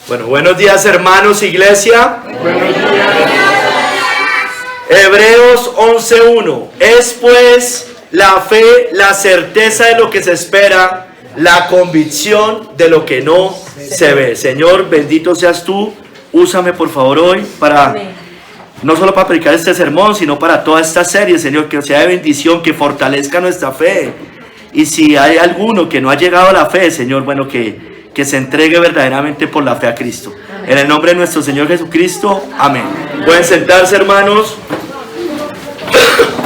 Bueno, buenos días hermanos, iglesia. Buenos días. Hebreos 11:1. Es pues la fe, la certeza de lo que se espera, la convicción de lo que no se ve. Señor, bendito seas tú. Úsame por favor hoy para, no solo para predicar este sermón, sino para toda esta serie, Señor, que sea de bendición, que fortalezca nuestra fe. Y si hay alguno que no ha llegado a la fe, Señor, bueno, que se entregue verdaderamente por la fe a Cristo. En el nombre de nuestro Señor Jesucristo, amén. Pueden sentarse, hermanos.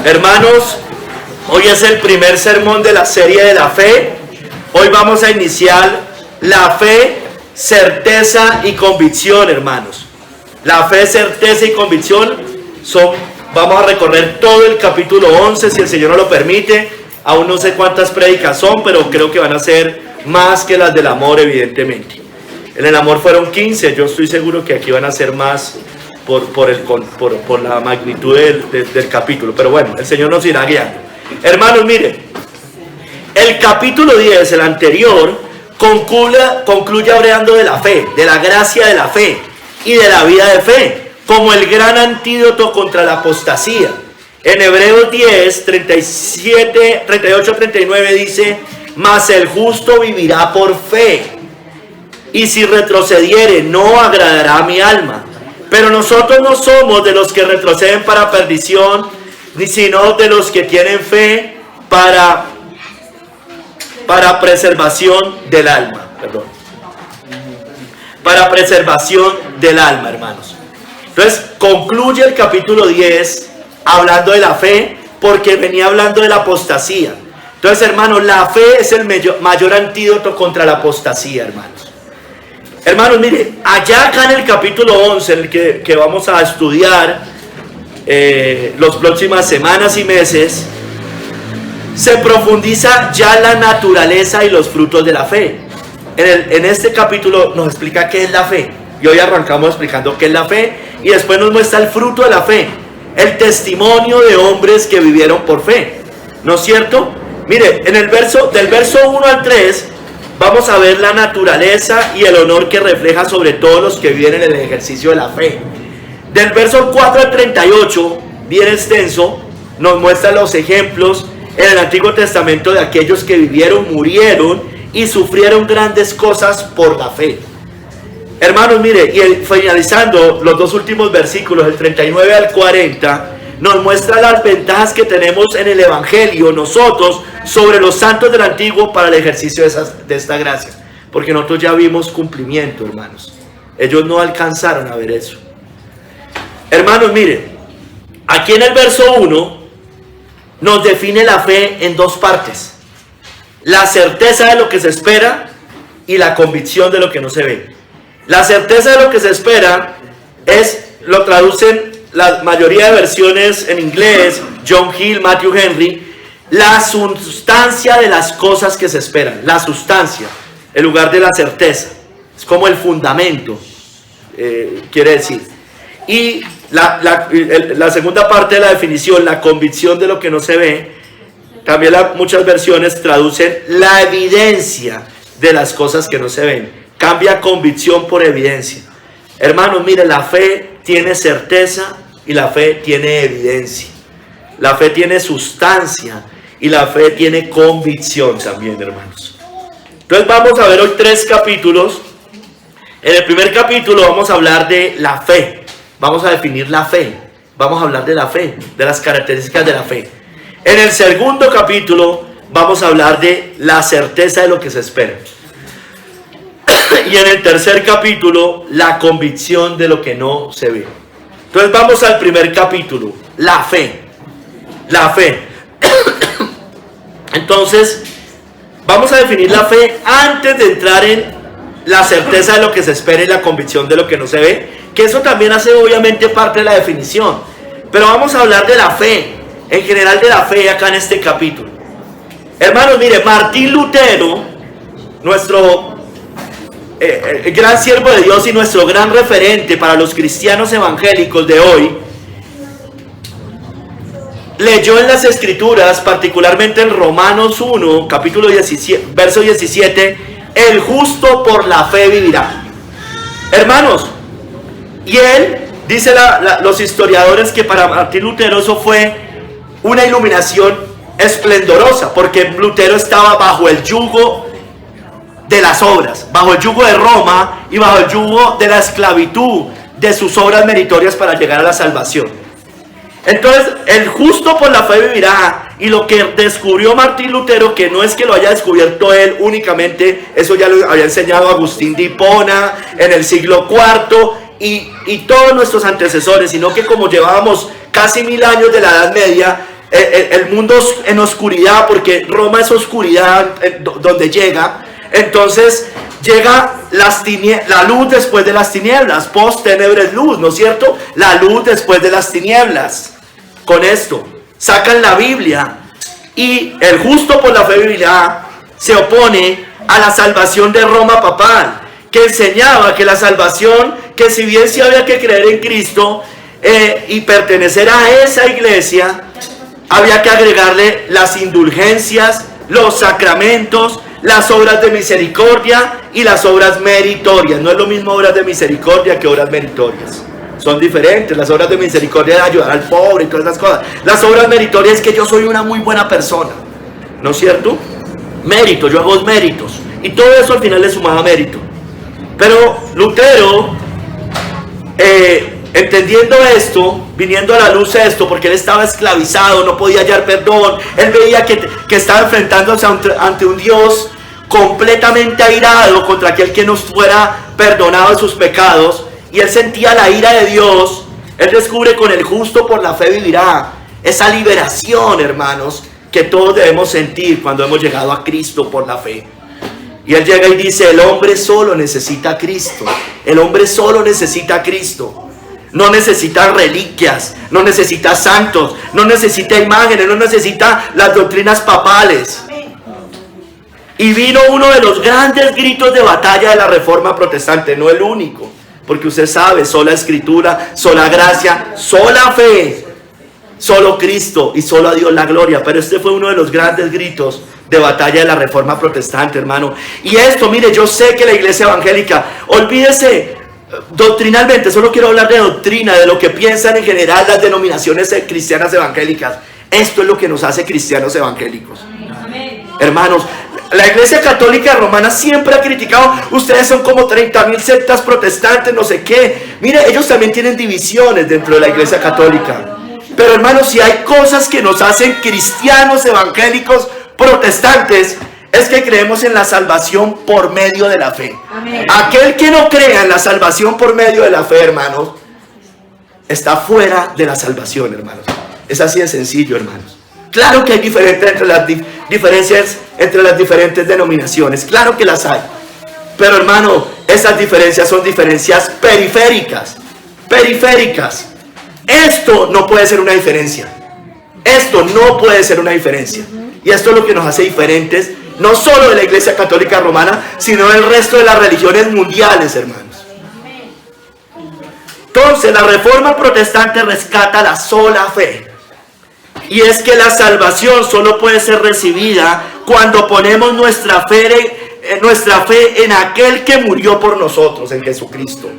Hermanos, hoy es el primer sermón de la serie de la fe. Hoy vamos a iniciar la fe, certeza y convicción, hermanos. La fe, certeza y convicción vamos a recorrer todo el capítulo 11, si el Señor nos lo permite. Aún no sé cuántas prédicas son, pero creo que van a ser más que las del amor, evidentemente. En el amor fueron 15, yo estoy seguro que aquí van a ser más por la magnitud del capítulo. Pero bueno, el Señor nos irá guiando. Hermanos, miren, el capítulo 10, el anterior, concluye hablando de la fe, de la gracia de la fe y de la vida de fe, como el gran antídoto contra la apostasía. En Hebreos 10, 38-39 dice: mas el justo vivirá por fe, y si retrocediere no agradará a mi alma. Pero nosotros no somos de los que retroceden para perdición, sino de los que tienen fe para preservación del alma. Para preservación del alma, hermanos. Entonces concluye el capítulo 10 hablando de la fe, porque venía hablando de la apostasía. Entonces, hermanos, la fe es el mayor antídoto contra la apostasía, hermanos. Hermanos, miren, acá en el capítulo 11, en el que vamos a estudiar las próximas semanas y meses, se profundiza ya la naturaleza y los frutos de la fe. En este capítulo nos explica qué es la fe. Y hoy arrancamos explicando qué es la fe, y después nos muestra el fruto de la fe, el testimonio de hombres que vivieron por fe. ¿No es cierto? Mire, del verso 1 al 3 vamos a ver la naturaleza y el honor que refleja sobre todos los que viven en el ejercicio de la fe. Del verso 4 al 38, bien extenso, nos muestra los ejemplos en el Antiguo Testamento de aquellos que vivieron, murieron y sufrieron grandes cosas por la fe. Hermanos, mire, y finalizando los dos últimos versículos, el 39 al 40, nos muestra las ventajas que tenemos en el Evangelio nosotros sobre los santos del Antiguo para el ejercicio de esta gracia. Porque nosotros ya vimos cumplimiento, hermanos. Ellos no alcanzaron a ver eso. Hermanos, miren, aquí en el verso 1 nos define la fe en dos partes: la certeza de lo que se espera y la convicción de lo que no se ve. La certeza de lo que se espera lo traducen la mayoría de versiones en inglés, John Hill, Matthew Henry, la sustancia de las cosas que se esperan. La sustancia, en lugar de la certeza. Es como el fundamento, quiere decir. Y la segunda parte de la definición, la convicción de lo que no se ve, también muchas versiones traducen la evidencia de las cosas que no se ven. Cambia convicción por evidencia. Hermanos, mire, la fe tiene certeza y la fe tiene evidencia. La fe tiene sustancia y la fe tiene convicción también, hermanos. Entonces vamos a ver hoy 3 capítulos. En el primer capítulo vamos a hablar de la fe. Vamos a definir la fe. Vamos a hablar de la fe, de las características de la fe. En el segundo capítulo vamos a hablar de la certeza de lo que se espera. Y en el tercer capítulo, la convicción de lo que no se ve. Entonces vamos al primer capítulo, la fe. La fe. Entonces, vamos a definir la fe antes de entrar en la certeza de lo que se espera y la convicción de lo que no se ve, que eso también hace obviamente parte de la definición. Pero vamos a hablar de la fe, en general de la fe acá en este capítulo. Hermanos, mire, Martín Lutero, nuestro gran siervo de Dios y nuestro gran referente para los cristianos evangélicos de hoy, leyó en las Escrituras, particularmente en Romanos 1, capítulo 17, verso 17, el justo por la fe vivirá. Hermanos, y él, dice los historiadores, que para Martín Lutero eso fue una iluminación esplendorosa, porque Lutero estaba bajo el yugo de las obras, bajo el yugo de Roma y bajo el yugo de la esclavitud de sus obras meritorias para llegar a la salvación. Entonces, el justo por la fe vivirá, y lo que descubrió Martín Lutero, que no es que lo haya descubierto él únicamente, eso ya lo había enseñado Agustín de Hipona en el siglo IV y todos nuestros antecesores, sino que como llevábamos casi 1000 años de la Edad Media, el mundo en oscuridad, porque Roma es oscuridad donde llega, entonces llega la luz después de las tinieblas, post tenebres luz, ¿no es cierto? La luz después de las tinieblas. Con esto sacan la Biblia, y el justo por la fe vivirá se opone a la salvación de Roma papal, que enseñaba que la salvación, que si bien sí había que creer en Cristo y pertenecer a esa iglesia, había que agregarle las indulgencias, los sacramentos, las obras de misericordia y las obras meritorias. No es lo mismo obras de misericordia que obras meritorias. Son diferentes. Las obras de misericordia es ayudar al pobre y todas esas cosas. Las obras meritorias es que yo soy una muy buena persona, ¿no es cierto? Mérito, yo hago méritos. Y todo eso al final le sumaba mérito. Pero Lutero, entendiendo esto, viniendo a la luz esto, porque él estaba esclavizado, no podía hallar perdón, él veía que estaba enfrentándose ante un Dios completamente airado contra aquel que nos fuera perdonado de sus pecados, y él sentía la ira de Dios. Él descubre con el justo por la fe vivirá, esa liberación, hermanos, que todos debemos sentir cuando hemos llegado a Cristo por la fe. Y él llega y dice: el hombre solo necesita a Cristo, el hombre solo necesita a Cristo. No necesita reliquias, no necesita santos, no necesita imágenes, no necesita las doctrinas papales. Y vino uno de los grandes gritos de batalla de la Reforma Protestante, no el único, porque usted sabe, sola escritura, sola gracia, sola fe, solo Cristo y solo a Dios la gloria. Pero este fue uno de los grandes gritos de batalla de la Reforma Protestante, hermano. Y esto, mire, yo sé que la iglesia evangélica, olvídese doctrinalmente, solo quiero hablar de doctrina, de lo que piensan en general las denominaciones cristianas evangélicas. Esto es lo que nos hace cristianos evangélicos. Amén. Hermanos, la iglesia católica romana siempre ha criticado: ustedes son como 30,000 sectas protestantes, no sé qué. Mire, ellos también tienen divisiones dentro de la iglesia católica. Pero hermanos, si hay cosas que nos hacen cristianos evangélicos protestantes, es que creemos en la salvación por medio de la fe. Amén. Aquel que no crea en la salvación por medio de la fe, hermanos, está fuera de la salvación, hermanos. Es así de sencillo, hermanos. Claro que hay diferencias entre las diferentes denominaciones, claro que las hay. Pero, hermano, esas diferencias son diferencias periféricas. Esto no puede ser una diferencia. Esto no puede ser una diferencia. Y esto es lo que nos hace diferentes, no solo de la iglesia católica romana, sino del resto de las religiones mundiales, hermanos. Entonces, la Reforma Protestante rescata la sola fe. Y es que la salvación solo puede ser recibida cuando ponemos nuestra fe en aquel que murió por nosotros, en Jesucristo,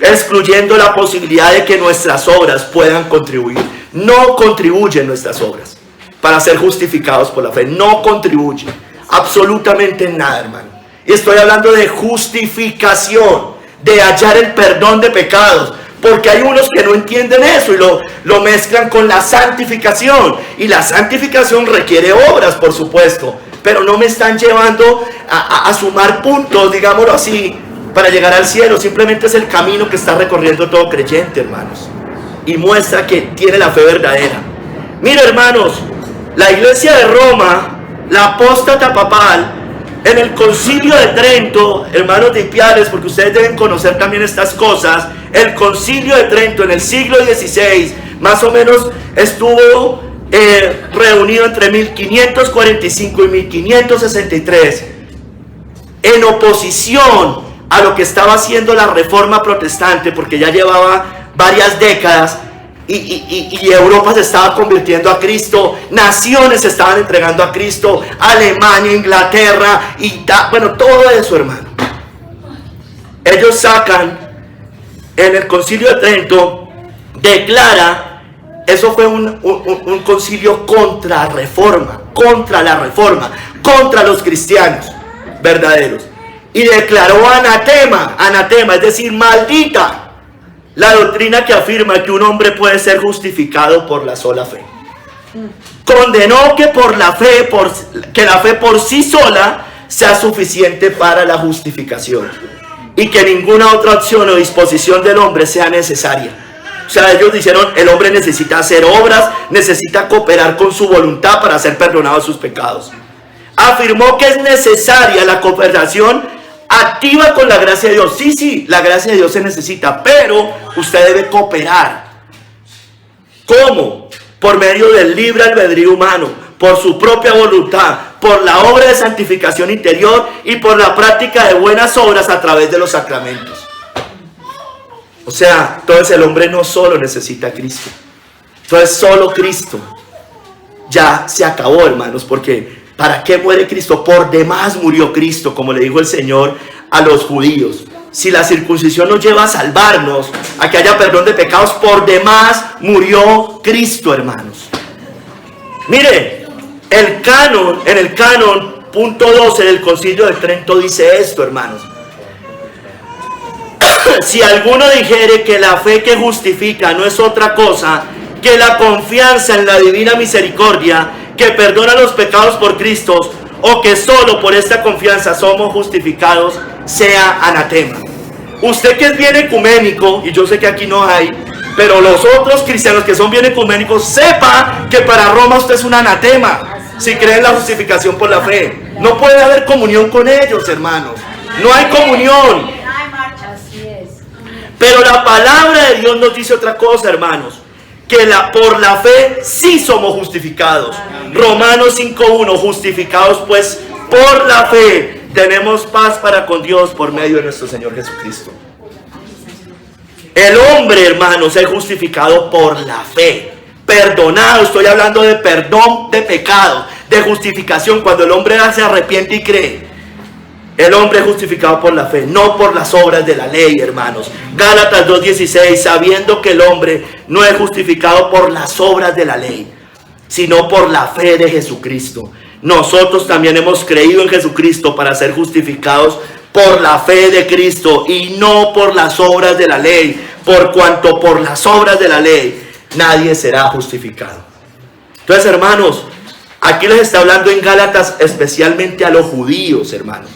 excluyendo la posibilidad de que nuestras obras puedan contribuir. No contribuyen nuestras obras para ser justificados por la fe, no contribuyen absolutamente en nada, hermano. Y estoy hablando de justificación, de hallar el perdón de pecados, porque hay unos que no entienden eso y lo mezclan con la santificación, y la santificación requiere obras, por supuesto, pero no me están llevando a sumar puntos, digámoslo así, para llegar al cielo. Simplemente es el camino que está recorriendo todo creyente, hermanos, y muestra que tiene la fe verdadera. Mira, hermanos, la iglesia de Roma, la apóstata papal, en el concilio de Trento, hermanos de Ipiales, porque ustedes deben conocer también estas cosas, el concilio de Trento en el siglo XVI, más o menos estuvo reunido entre 1545 y 1563, en oposición a lo que estaba haciendo la Reforma Protestante, porque ya llevaba varias décadas, y Europa se estaba convirtiendo a Cristo, naciones se estaban entregando a Cristo, Alemania, Inglaterra, bueno, todo eso, hermano. ellos sacan en el Concilio de Trento, declara, eso fue un concilio contra reforma, contra la reforma, contra los cristianos verdaderos, y declaró anatema, es decir, maldita la doctrina que afirma que un hombre puede ser justificado por la sola fe. Condenó que que la fe por sí sola sea suficiente para la justificación y que ninguna otra opción o disposición del hombre sea necesaria. O sea, ellos dijeron, el hombre necesita hacer obras, necesita cooperar con su voluntad para ser perdonado de sus pecados. Afirmó que es necesaria la cooperación activa con la gracia de Dios. Sí, la gracia de Dios se necesita, pero usted debe cooperar. ¿Cómo? Por medio del libre albedrío humano, por su propia voluntad, por la obra de santificación interior y por la práctica de buenas obras a través de los sacramentos. O sea, entonces el hombre no solo necesita a Cristo, entonces solo Cristo. Ya se acabó, hermanos, porque ¿para qué muere Cristo? Por demás murió Cristo, como le dijo el Señor a los judíos. Si la circuncisión nos lleva a salvarnos, a que haya perdón de pecados, por demás murió Cristo, hermanos. Mire, en el canon punto 12 del Concilio de Trento dice esto, hermanos. Si alguno dijere que la fe que justifica no es otra cosa que la confianza en la divina misericordia que perdona los pecados por Cristo, o que solo por esta confianza somos justificados, sea anatema. Usted que es bien ecuménico, y yo sé que aquí no hay, pero los otros cristianos que son bien ecuménicos, sepa que para Roma usted es un anatema si cree en la justificación por la fe. No puede haber comunión con ellos, hermanos. No hay comunión. Pero la palabra de Dios nos dice otra cosa, hermanos, que por la fe sí somos justificados. Romanos 5:1, justificados pues por la fe, tenemos paz para con Dios por medio de nuestro Señor Jesucristo. El hombre, hermanos, es justificado por la fe, perdonado. Estoy hablando de perdón de pecado, de justificación, cuando el hombre se arrepiente y cree. El hombre es justificado por la fe, no por las obras de la ley, hermanos. Gálatas 2:16, sabiendo que el hombre no es justificado por las obras de la ley, sino por la fe de Jesucristo. Nosotros también hemos creído en Jesucristo para ser justificados por la fe de Cristo y no por las obras de la ley, por cuanto por las obras de la ley nadie será justificado. Entonces, hermanos, aquí les está hablando en Gálatas especialmente a los judíos, hermanos,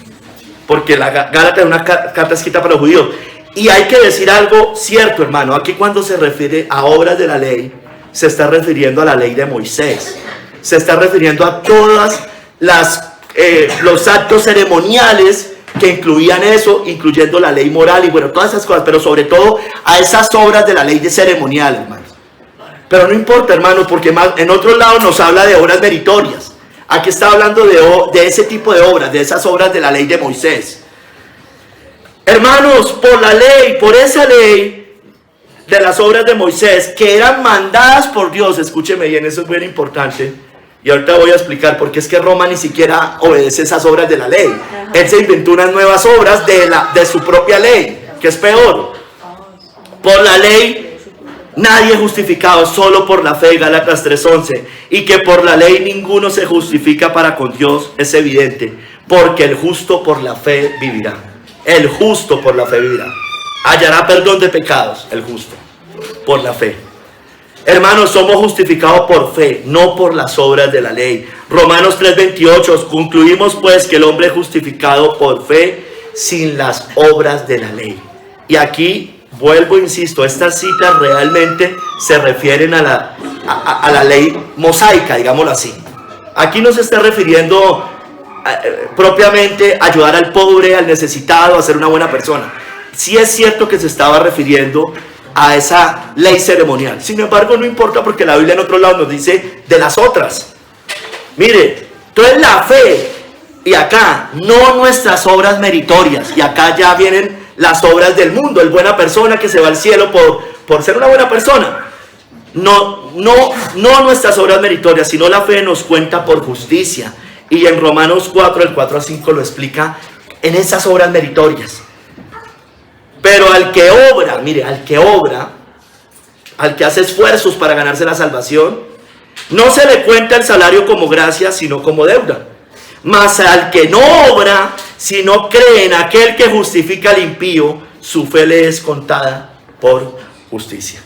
porque la Gálatas es una carta escrita para los judíos. Y hay que decir algo cierto, hermano. Aquí cuando se refiere a obras de la ley, se está refiriendo a la ley de Moisés. Se está refiriendo a todas los actos ceremoniales que incluían eso, incluyendo la ley moral y bueno, todas esas cosas, pero sobre todo a esas obras de la ley de ceremonial, hermanos. Pero no importa, hermanos, porque en otro lado nos habla de obras meritorias. Aquí está hablando de ese tipo de obras, de esas obras de la ley de Moisés. Hermanos, por la ley, por esa ley de las obras de Moisés, que eran mandadas por Dios, escúcheme bien, eso es muy importante, y ahorita voy a explicar, porque es que Roma ni siquiera obedece esas obras de la ley. Él se inventó unas nuevas obras de su propia ley, que es peor. Por la ley nadie es justificado, solo por la fe, Gálatas 3:11. Y que por la ley ninguno se justifica para con Dios, es evidente, porque el justo por la fe vivirá. El justo por la fe vivirá. Hallará perdón de pecados, el justo, por la fe. Hermanos, somos justificados por fe, no por las obras de la ley. Romanos 3:28, concluimos pues que el hombre es justificado por fe sin las obras de la ley. Y aquí vuelvo, insisto, estas citas realmente se refieren a la ley mosaica, digámoslo así. Aquí no se está refiriendo propiamente a ayudar al pobre, al necesitado, a ser una buena persona. Sí es cierto que se estaba refiriendo a esa ley ceremonial. Sin embargo, no importa, porque la Biblia en otro lado nos dice de las otras. Mire, entonces la fe, y acá, no nuestras obras meritorias, y acá ya vienen las obras del mundo, el buena persona que se va al cielo por ser una buena persona. No nuestras obras meritorias, sino la fe nos cuenta por justicia. Y en Romanos 4, del 4 al 5 lo explica en esas obras meritorias. Pero al que obra, mire, al que hace esfuerzos para ganarse la salvación, no se le cuenta el salario como gracia, sino como deuda. Mas al que no obra, sino cree en aquel que justifica al impío, su fe le es contada por justicia.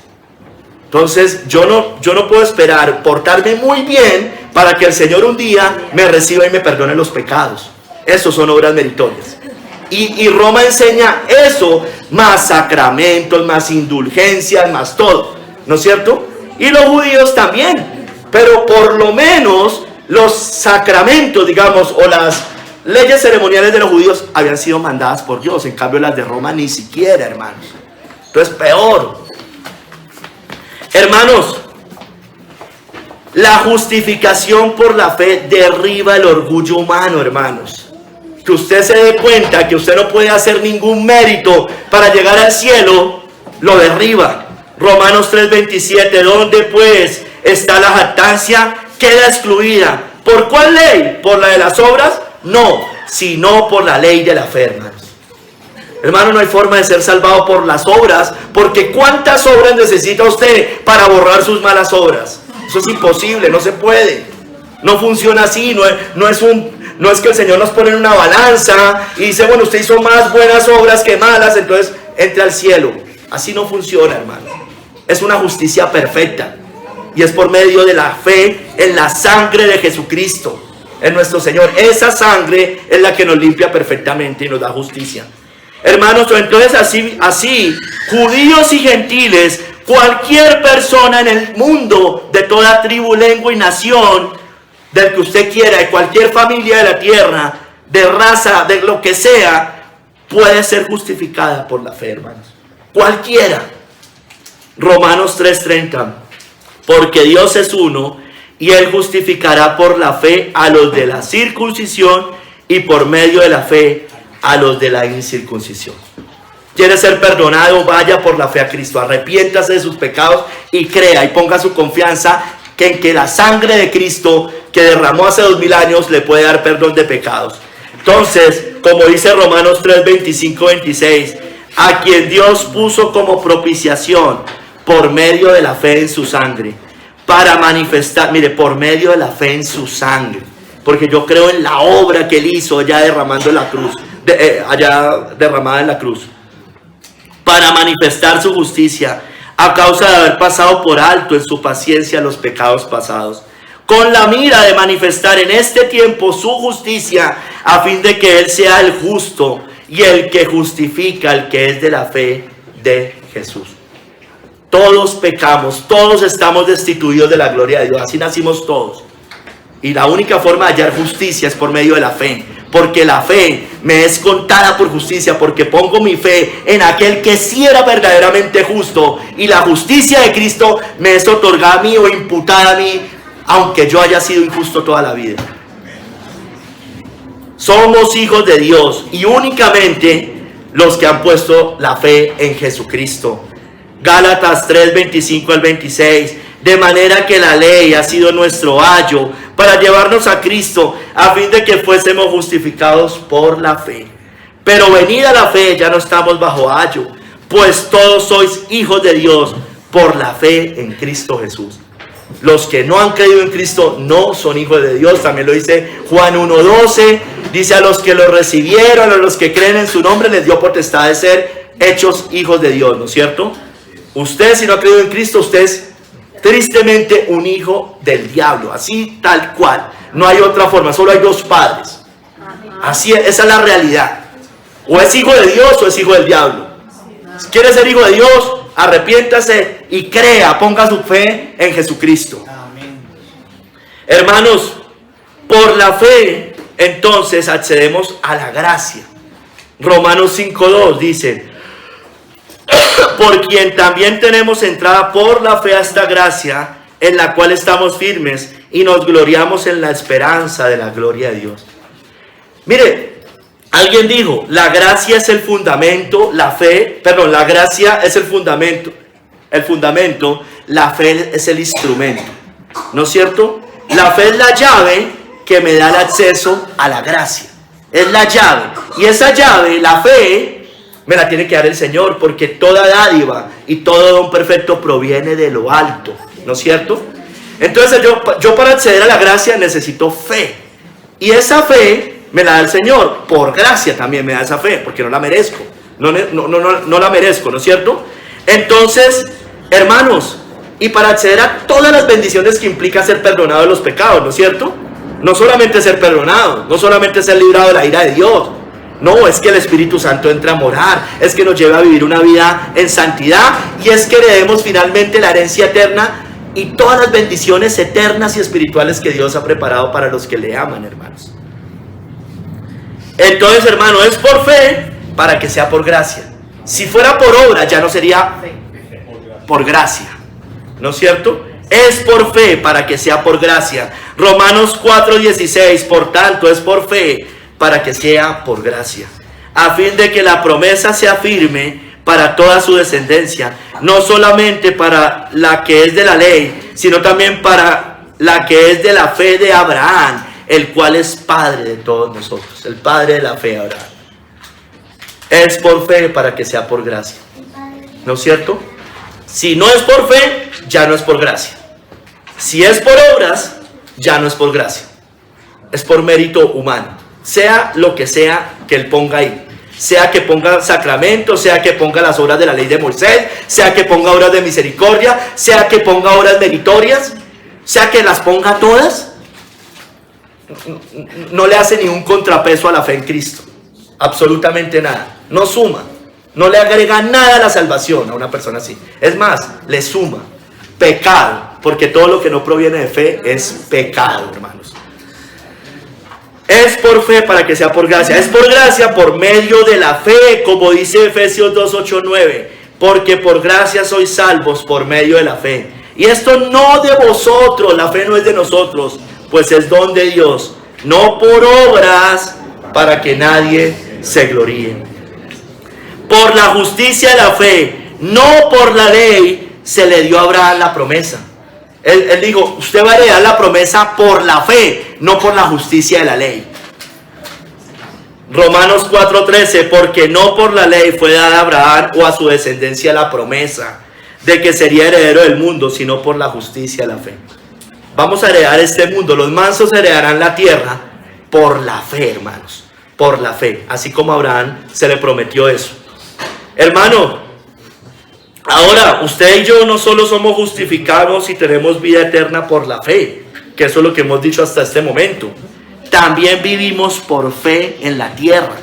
Entonces yo no puedo esperar portarme muy bien para que el Señor un día me reciba y me perdone los pecados. Eso son obras meritorias. Y Roma enseña eso, más sacramentos, más indulgencias, más todo, ¿no es cierto? Y los judíos también, pero por lo menos los sacramentos, digamos, o las leyes ceremoniales de los judíos habían sido mandadas por Dios. En cambio las de Roma ni siquiera, hermanos. Entonces peor. Hermanos, la justificación por la fe derriba el orgullo humano, hermanos. Que usted se dé cuenta que usted no puede hacer ningún mérito para llegar al cielo, lo derriba. Romanos 3:27, ¿dónde pues está la jactancia? Queda excluida. ¿Por cuál ley? ¿Por la de las obras? No, sino por la ley de la fe, hermanos. Hermano, no hay forma de ser salvado por las obras, porque ¿cuántas obras necesita usted para borrar sus malas obras? Eso es imposible, no se puede. No funciona así, no es que el Señor nos pone en una balanza y dice, bueno, usted hizo más buenas obras que malas, entonces entre al cielo. Así no funciona, hermano. Es una justicia perfecta. Y es por medio de la fe en la sangre de Jesucristo, en nuestro Señor. Esa sangre es la que nos limpia perfectamente y nos da justicia. Hermanos, entonces así, judíos y gentiles, cualquier persona en el mundo, de toda tribu, lengua y nación, del que usted quiera, de cualquier familia de la tierra, de raza, de lo que sea, puede ser justificada por la fe, hermanos. Cualquiera. Romanos 3:30. Porque Dios es uno, y Él justificará por la fe a los de la circuncisión y por medio de la fe a los de la incircuncisión. ¿Quiere ser perdonado? Vaya por la fe a Cristo. Arrepiéntase de sus pecados y crea y ponga su confianza en que la sangre de Cristo que derramó hace 2000 años le puede dar perdón de pecados. Entonces, como dice Romanos 3:25-26, a quien Dios puso como propiciación por medio de la fe en su sangre, para manifestar, mire, por medio de la fe en su sangre, porque yo creo en la obra que Él hizo allá derramando en la cruz, allá derramada en la cruz, para manifestar su justicia, a causa de haber pasado por alto en su paciencia los pecados pasados, con la mira de manifestar en este tiempo su justicia, a fin de que Él sea el justo y el que justifica al que es de la fe de Jesús. Todos pecamos, todos estamos destituidos de la gloria de Dios, así nacimos todos. Y la única forma de hallar justicia es por medio de la fe, porque la fe me es contada por justicia, porque pongo mi fe en aquel que sí era verdaderamente justo, y la justicia de Cristo me es otorgada a mí o imputada a mí, aunque yo haya sido injusto toda la vida. Somos hijos de Dios, y únicamente los que han puesto la fe en Jesucristo. Gálatas 3:25-26, de manera que la ley ha sido nuestro ayo para llevarnos a Cristo, a fin de que fuésemos justificados por la fe. Pero venida la fe, ya no estamos bajo ayo, pues todos sois hijos de Dios por la fe en Cristo Jesús. Los que no han creído en Cristo no son hijos de Dios. También lo dice Juan 1:12. Dice, a los que lo recibieron, a los que creen en su nombre, les dio potestad de ser hechos hijos de Dios, ¿no es cierto? Usted, si no ha creído en Cristo, usted es tristemente un hijo del diablo, así tal cual. No hay otra forma, solo hay dos padres. Así es, esa es la realidad. O es hijo de Dios o es hijo del diablo. Si quiere ser hijo de Dios, arrepiéntase y crea, ponga su fe en Jesucristo. Hermanos, por la fe, entonces accedemos a la gracia. Romanos 5:2 dice, por quien también tenemos entrada por la fe a esta gracia, en la cual estamos firmes y nos gloriamos en la esperanza de la gloria de Dios. Mire, alguien dijo, la gracia es el fundamento, la gracia es el fundamento, la fe es el instrumento, ¿no es cierto? La fe es la llave que me da el acceso a la gracia, es la llave, y esa llave, la fe, me la tiene que dar el Señor, porque toda dádiva y todo don perfecto proviene de lo alto, ¿no es cierto? Entonces yo para acceder a la gracia necesito fe, y esa fe me la da el Señor, por gracia también me da esa fe, porque no la merezco, no la merezco, ¿no es cierto? Entonces, hermanos, y para acceder a todas las bendiciones que implica ser perdonado de los pecados, ¿no es cierto? No solamente ser perdonado, no solamente ser librado de la ira de Dios, no, es que el Espíritu Santo entra a morar, es que nos lleva a vivir una vida en santidad, y es que heredemos finalmente la herencia eterna y todas las bendiciones eternas y espirituales que Dios ha preparado para los que le aman, hermanos. Entonces, hermano, es por fe para que sea por gracia. Si fuera por obra, ya no sería por gracia, ¿no es cierto? Es por fe para que sea por gracia. Romanos 4:16, por tanto, es por fe para que sea por gracia, a fin de que la promesa sea firme para toda su descendencia, no solamente para la que es de la ley, sino también para la que es de la fe de Abraham, el cual es padre de todos nosotros, el padre de la fe, Abraham. Es por fe para que sea por gracia, ¿no es cierto? Si no es por fe, ya no es por gracia. Si es por obras, ya no es por gracia, es por mérito humano, sea lo que sea que él ponga ahí, sea que ponga sacramentos, sea que ponga las obras de la ley de Moisés, sea que ponga obras de misericordia, sea que ponga obras meritorias, sea que las ponga todas, no le hace ni un contrapeso a la fe en Cristo, absolutamente nada, no suma, no le agrega nada a la salvación a una persona así, es más, le suma pecado, porque todo lo que no proviene de fe es pecado, hermanos. Es por fe para que sea por gracia, es por gracia por medio de la fe, como dice Efesios 2:8-9, porque por gracia sois salvos por medio de la fe. Y esto no de vosotros, la fe no es de nosotros, pues es don de Dios, no por obras, para que nadie se gloríe. Por la justicia de la fe, no por la ley, se le dio a Abraham la promesa. Él dijo, usted va a heredar la promesa por la fe, no por la justicia de la ley. Romanos 4:13, porque no por la ley fue dada a Abraham o a su descendencia la promesa de que sería heredero del mundo, sino por la justicia de la fe. Vamos a heredar este mundo, los mansos heredarán la tierra por la fe, hermanos, por la fe, así como a Abraham se le prometió eso. Hermano, ahora usted y yo no solo somos justificados y tenemos vida eterna por la fe, que eso es lo que hemos dicho hasta este momento, también vivimos por fe en la tierra.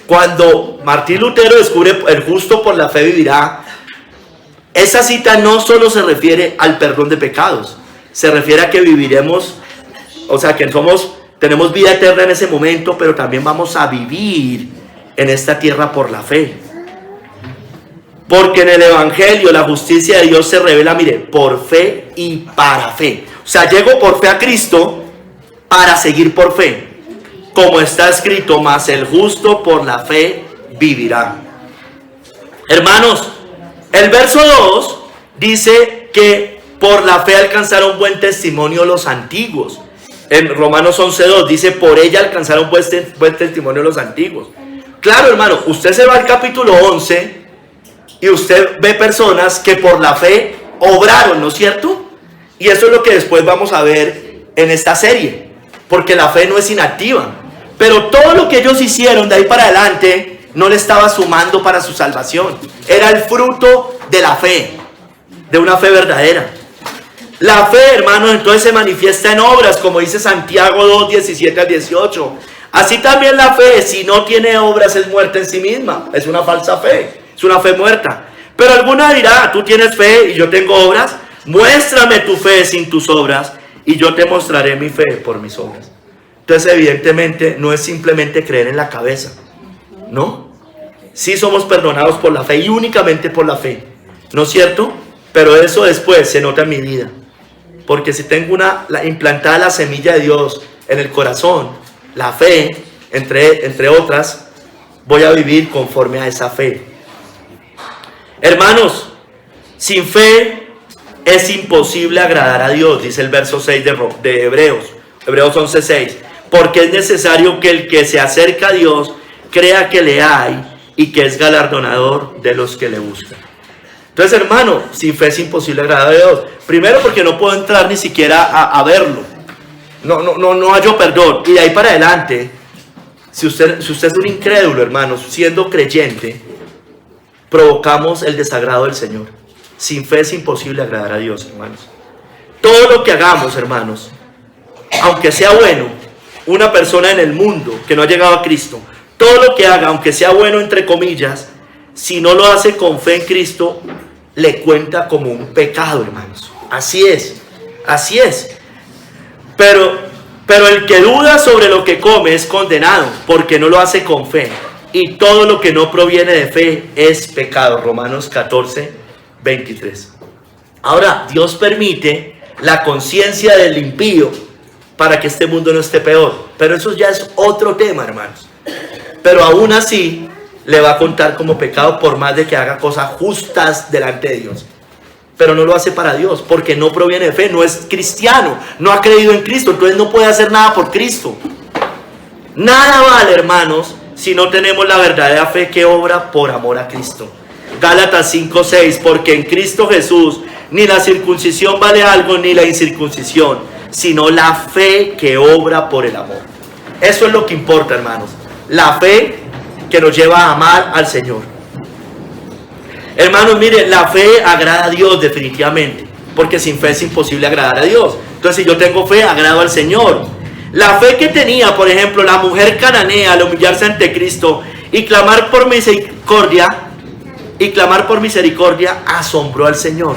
Cuando Martín Lutero descubre el justo por la fe vivirá, esa cita no solo se refiere al perdón de pecados, se refiere a que viviremos, o sea que tenemos vida eterna en ese momento, pero también vamos a vivir en esta tierra por la fe. Porque en el Evangelio la justicia de Dios se revela, mire, por fe y para fe. O sea, llego por fe a Cristo para seguir por fe. Como está escrito, mas el justo por la fe vivirá. Hermanos, el verso 2 dice que por la fe alcanzaron buen testimonio los antiguos. En Romanos 11:2 dice, por ella alcanzaron buen testimonio los antiguos. Claro, hermano, usted se va al capítulo 11 y usted ve personas que por la fe obraron, ¿no es cierto? Y eso es lo que después vamos a ver en esta serie, porque la fe no es inactiva. Pero todo lo que ellos hicieron de ahí para adelante no le estaba sumando para su salvación. Era el fruto de la fe, de una fe verdadera. La fe, hermanos, entonces se manifiesta en obras, como dice Santiago 2:17-18. Así también la fe, si no tiene obras, es muerta en sí misma. Es una falsa fe, es una fe muerta. Pero alguna dirá, tú tienes fe y yo tengo obras. Muéstrame tu fe sin tus obras y yo te mostraré mi fe por mis obras. Entonces, evidentemente, no es simplemente creer en la cabeza, ¿no? Sí somos perdonados por la fe y únicamente por la fe, ¿no es cierto? Pero eso después se nota en mi vida. Porque si tengo implantada la semilla de Dios en el corazón, la fe, entre otras, voy a vivir conforme a esa fe. Hermanos, sin fe es imposible agradar a Dios, dice el verso 6 de Hebreos 11:6. Porque es necesario que el que se acerca a Dios crea que le hay y que es galardonador de los que le buscan. Entonces, hermano, sin fe es imposible agradar a Dios. Primero porque no puedo entrar ni siquiera a verlo. No hallo perdón. Y de ahí para adelante, si usted es un incrédulo, hermano, siendo creyente, provocamos el desagrado del Señor. Sin fe es imposible agradar a Dios, hermanos. Todo lo que hagamos, hermanos, aunque sea bueno, una persona en el mundo que no ha llegado a Cristo, todo lo que haga, aunque sea bueno entre comillas, si no lo hace con fe en Cristo, le cuenta como un pecado, hermanos. Así es. Pero el que duda sobre lo que come es condenado, porque no lo hace con fe. Y todo lo que no proviene de fe es pecado. Romanos 14, 23. Ahora, Dios permite la conciencia del impío para que este mundo no esté peor. Pero eso ya es otro tema, hermanos. Pero aún así, le va a contar como pecado por más de que haga cosas justas delante de Dios. Pero no lo hace para Dios, porque no proviene de fe, no es cristiano, no ha creído en Cristo, entonces no puede hacer nada por Cristo. Nada vale, hermanos, si no tenemos la verdadera fe que obra por amor a Cristo. Gálatas 5:6, porque en Cristo Jesús ni la circuncisión vale algo, ni la incircuncisión, sino la fe que obra por el amor. Eso es lo que importa, hermanos. La fe que nos lleva a amar al Señor. Hermanos, miren, la fe agrada a Dios definitivamente, porque sin fe es imposible agradar a Dios. Entonces, si yo tengo fe, agrado al Señor. La fe que tenía, por ejemplo, la mujer cananea al humillarse ante Cristo y clamar por misericordia, asombró al Señor.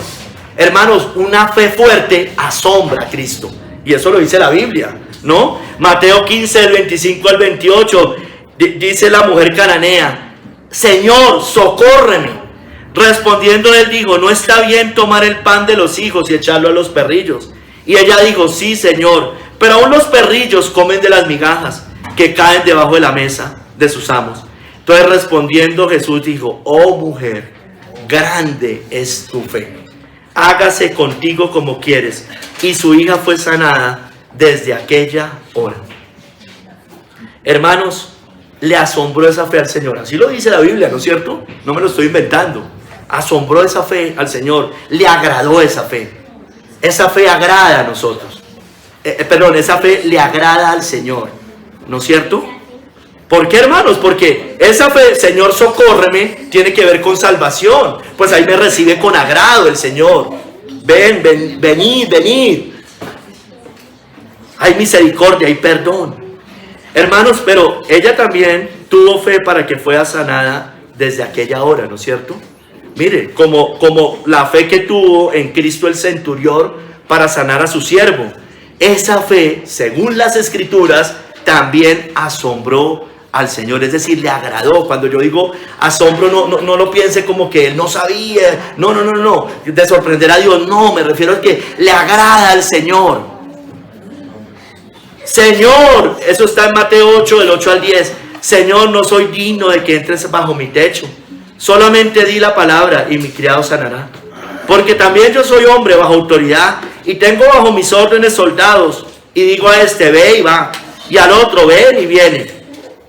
Hermanos, una fe fuerte asombra a Cristo. Y eso lo dice la Biblia, ¿no? Mateo 15, del 25 al 28, dice la mujer cananea: Señor, socórreme. Respondiendo él dijo: no está bien tomar el pan de los hijos y echarlo a los perrillos. Y ella dijo: sí, Señor, pero aún los perrillos comen de las migajas que caen debajo de la mesa de sus amos. Entonces respondiendo Jesús dijo: oh mujer, grande es tu fe, hágase contigo como quieres. Y su hija fue sanada desde aquella hora. Hermanos, le asombró esa fe al Señor. Así lo dice la Biblia, ¿no es cierto? No me lo estoy inventando. Asombró esa fe al Señor, le agradó esa fe. Esa fe agrada a nosotros. Esa fe le agrada al Señor, ¿no es cierto? ¿Por qué, hermanos? Porque esa fe, Señor, socórreme, tiene que ver con salvación. Pues ahí me recibe con agrado el Señor. Venid. Hay misericordia, hay perdón. Hermanos, pero ella también tuvo fe para que fuera sanada desde aquella hora, ¿no es cierto? Mire, como la fe que tuvo en Cristo el centurión para sanar a su siervo. Esa fe, según las Escrituras, también asombró al Señor, es decir, le agradó. Cuando yo digo asombro, no lo piense como que él no sabía, no, de sorprender a Dios, no, me refiero a que le agrada al Señor. Señor, eso está en Mateo 8, del 8 al 10, Señor, no soy digno de que entres bajo mi techo, solamente di la palabra y mi criado sanará. Porque también yo soy hombre bajo autoridad y tengo bajo mis órdenes soldados, y digo a este, ve y va, y al otro, ven y viene,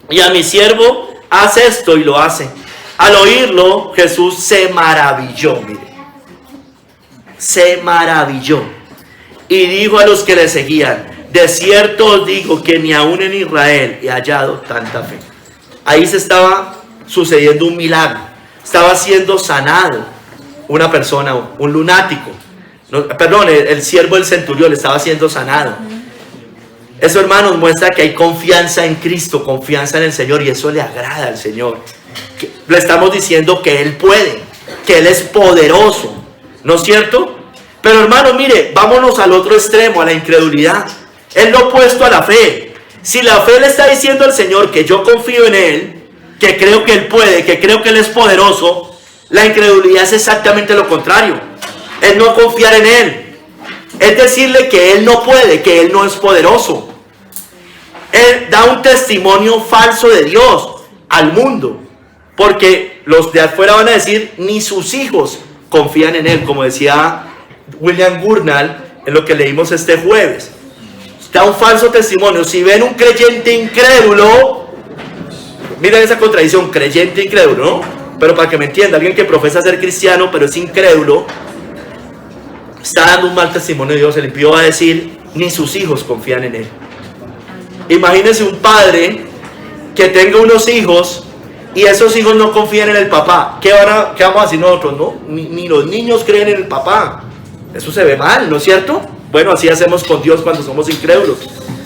y a mi siervo, haz esto y lo hace. Al oírlo, Jesús se maravilló, mire, se maravilló, y dijo a los que le seguían: de cierto os digo que ni aún en Israel he hallado tanta fe. Ahí se estaba sucediendo un milagro, estaba siendo sanado una persona, un lunático, el siervo del centurión estaba siendo sanado. Eso, hermanos, muestra que hay confianza en Cristo, confianza en el Señor, y eso le agrada al Señor. Le estamos diciendo que Él puede, que Él es poderoso, ¿no es cierto? Pero, hermanos, mire, vámonos al otro extremo, a la incredulidad. Es lo opuesto a la fe. Si la fe le está diciendo al Señor que yo confío en Él, que creo que Él puede, que creo que Él es poderoso, la incredulidad es exactamente lo contrario. Es no confiar en Él. Es decirle que Él no puede, que Él no es poderoso. Él da un testimonio falso de Dios al mundo, porque los de afuera van a decir, ni sus hijos confían en Él, como decía William Gurnall en lo que leímos este jueves. Da un falso testimonio. Si ven un creyente incrédulo, Miren esa contradicción, creyente e incrédulo, ¿no? Pero para que me entienda, alguien que profesa ser cristiano, pero es incrédulo, está dando un mal testimonio de Dios. El impío va a decir, ni sus hijos confían en él. Imagínense un padre que tenga unos hijos y esos hijos no confían en el papá. ¿Qué vamos a decir nosotros? No, ni los niños creen en el papá. Eso se ve mal, ¿no es cierto? Bueno, así hacemos con Dios cuando somos incrédulos.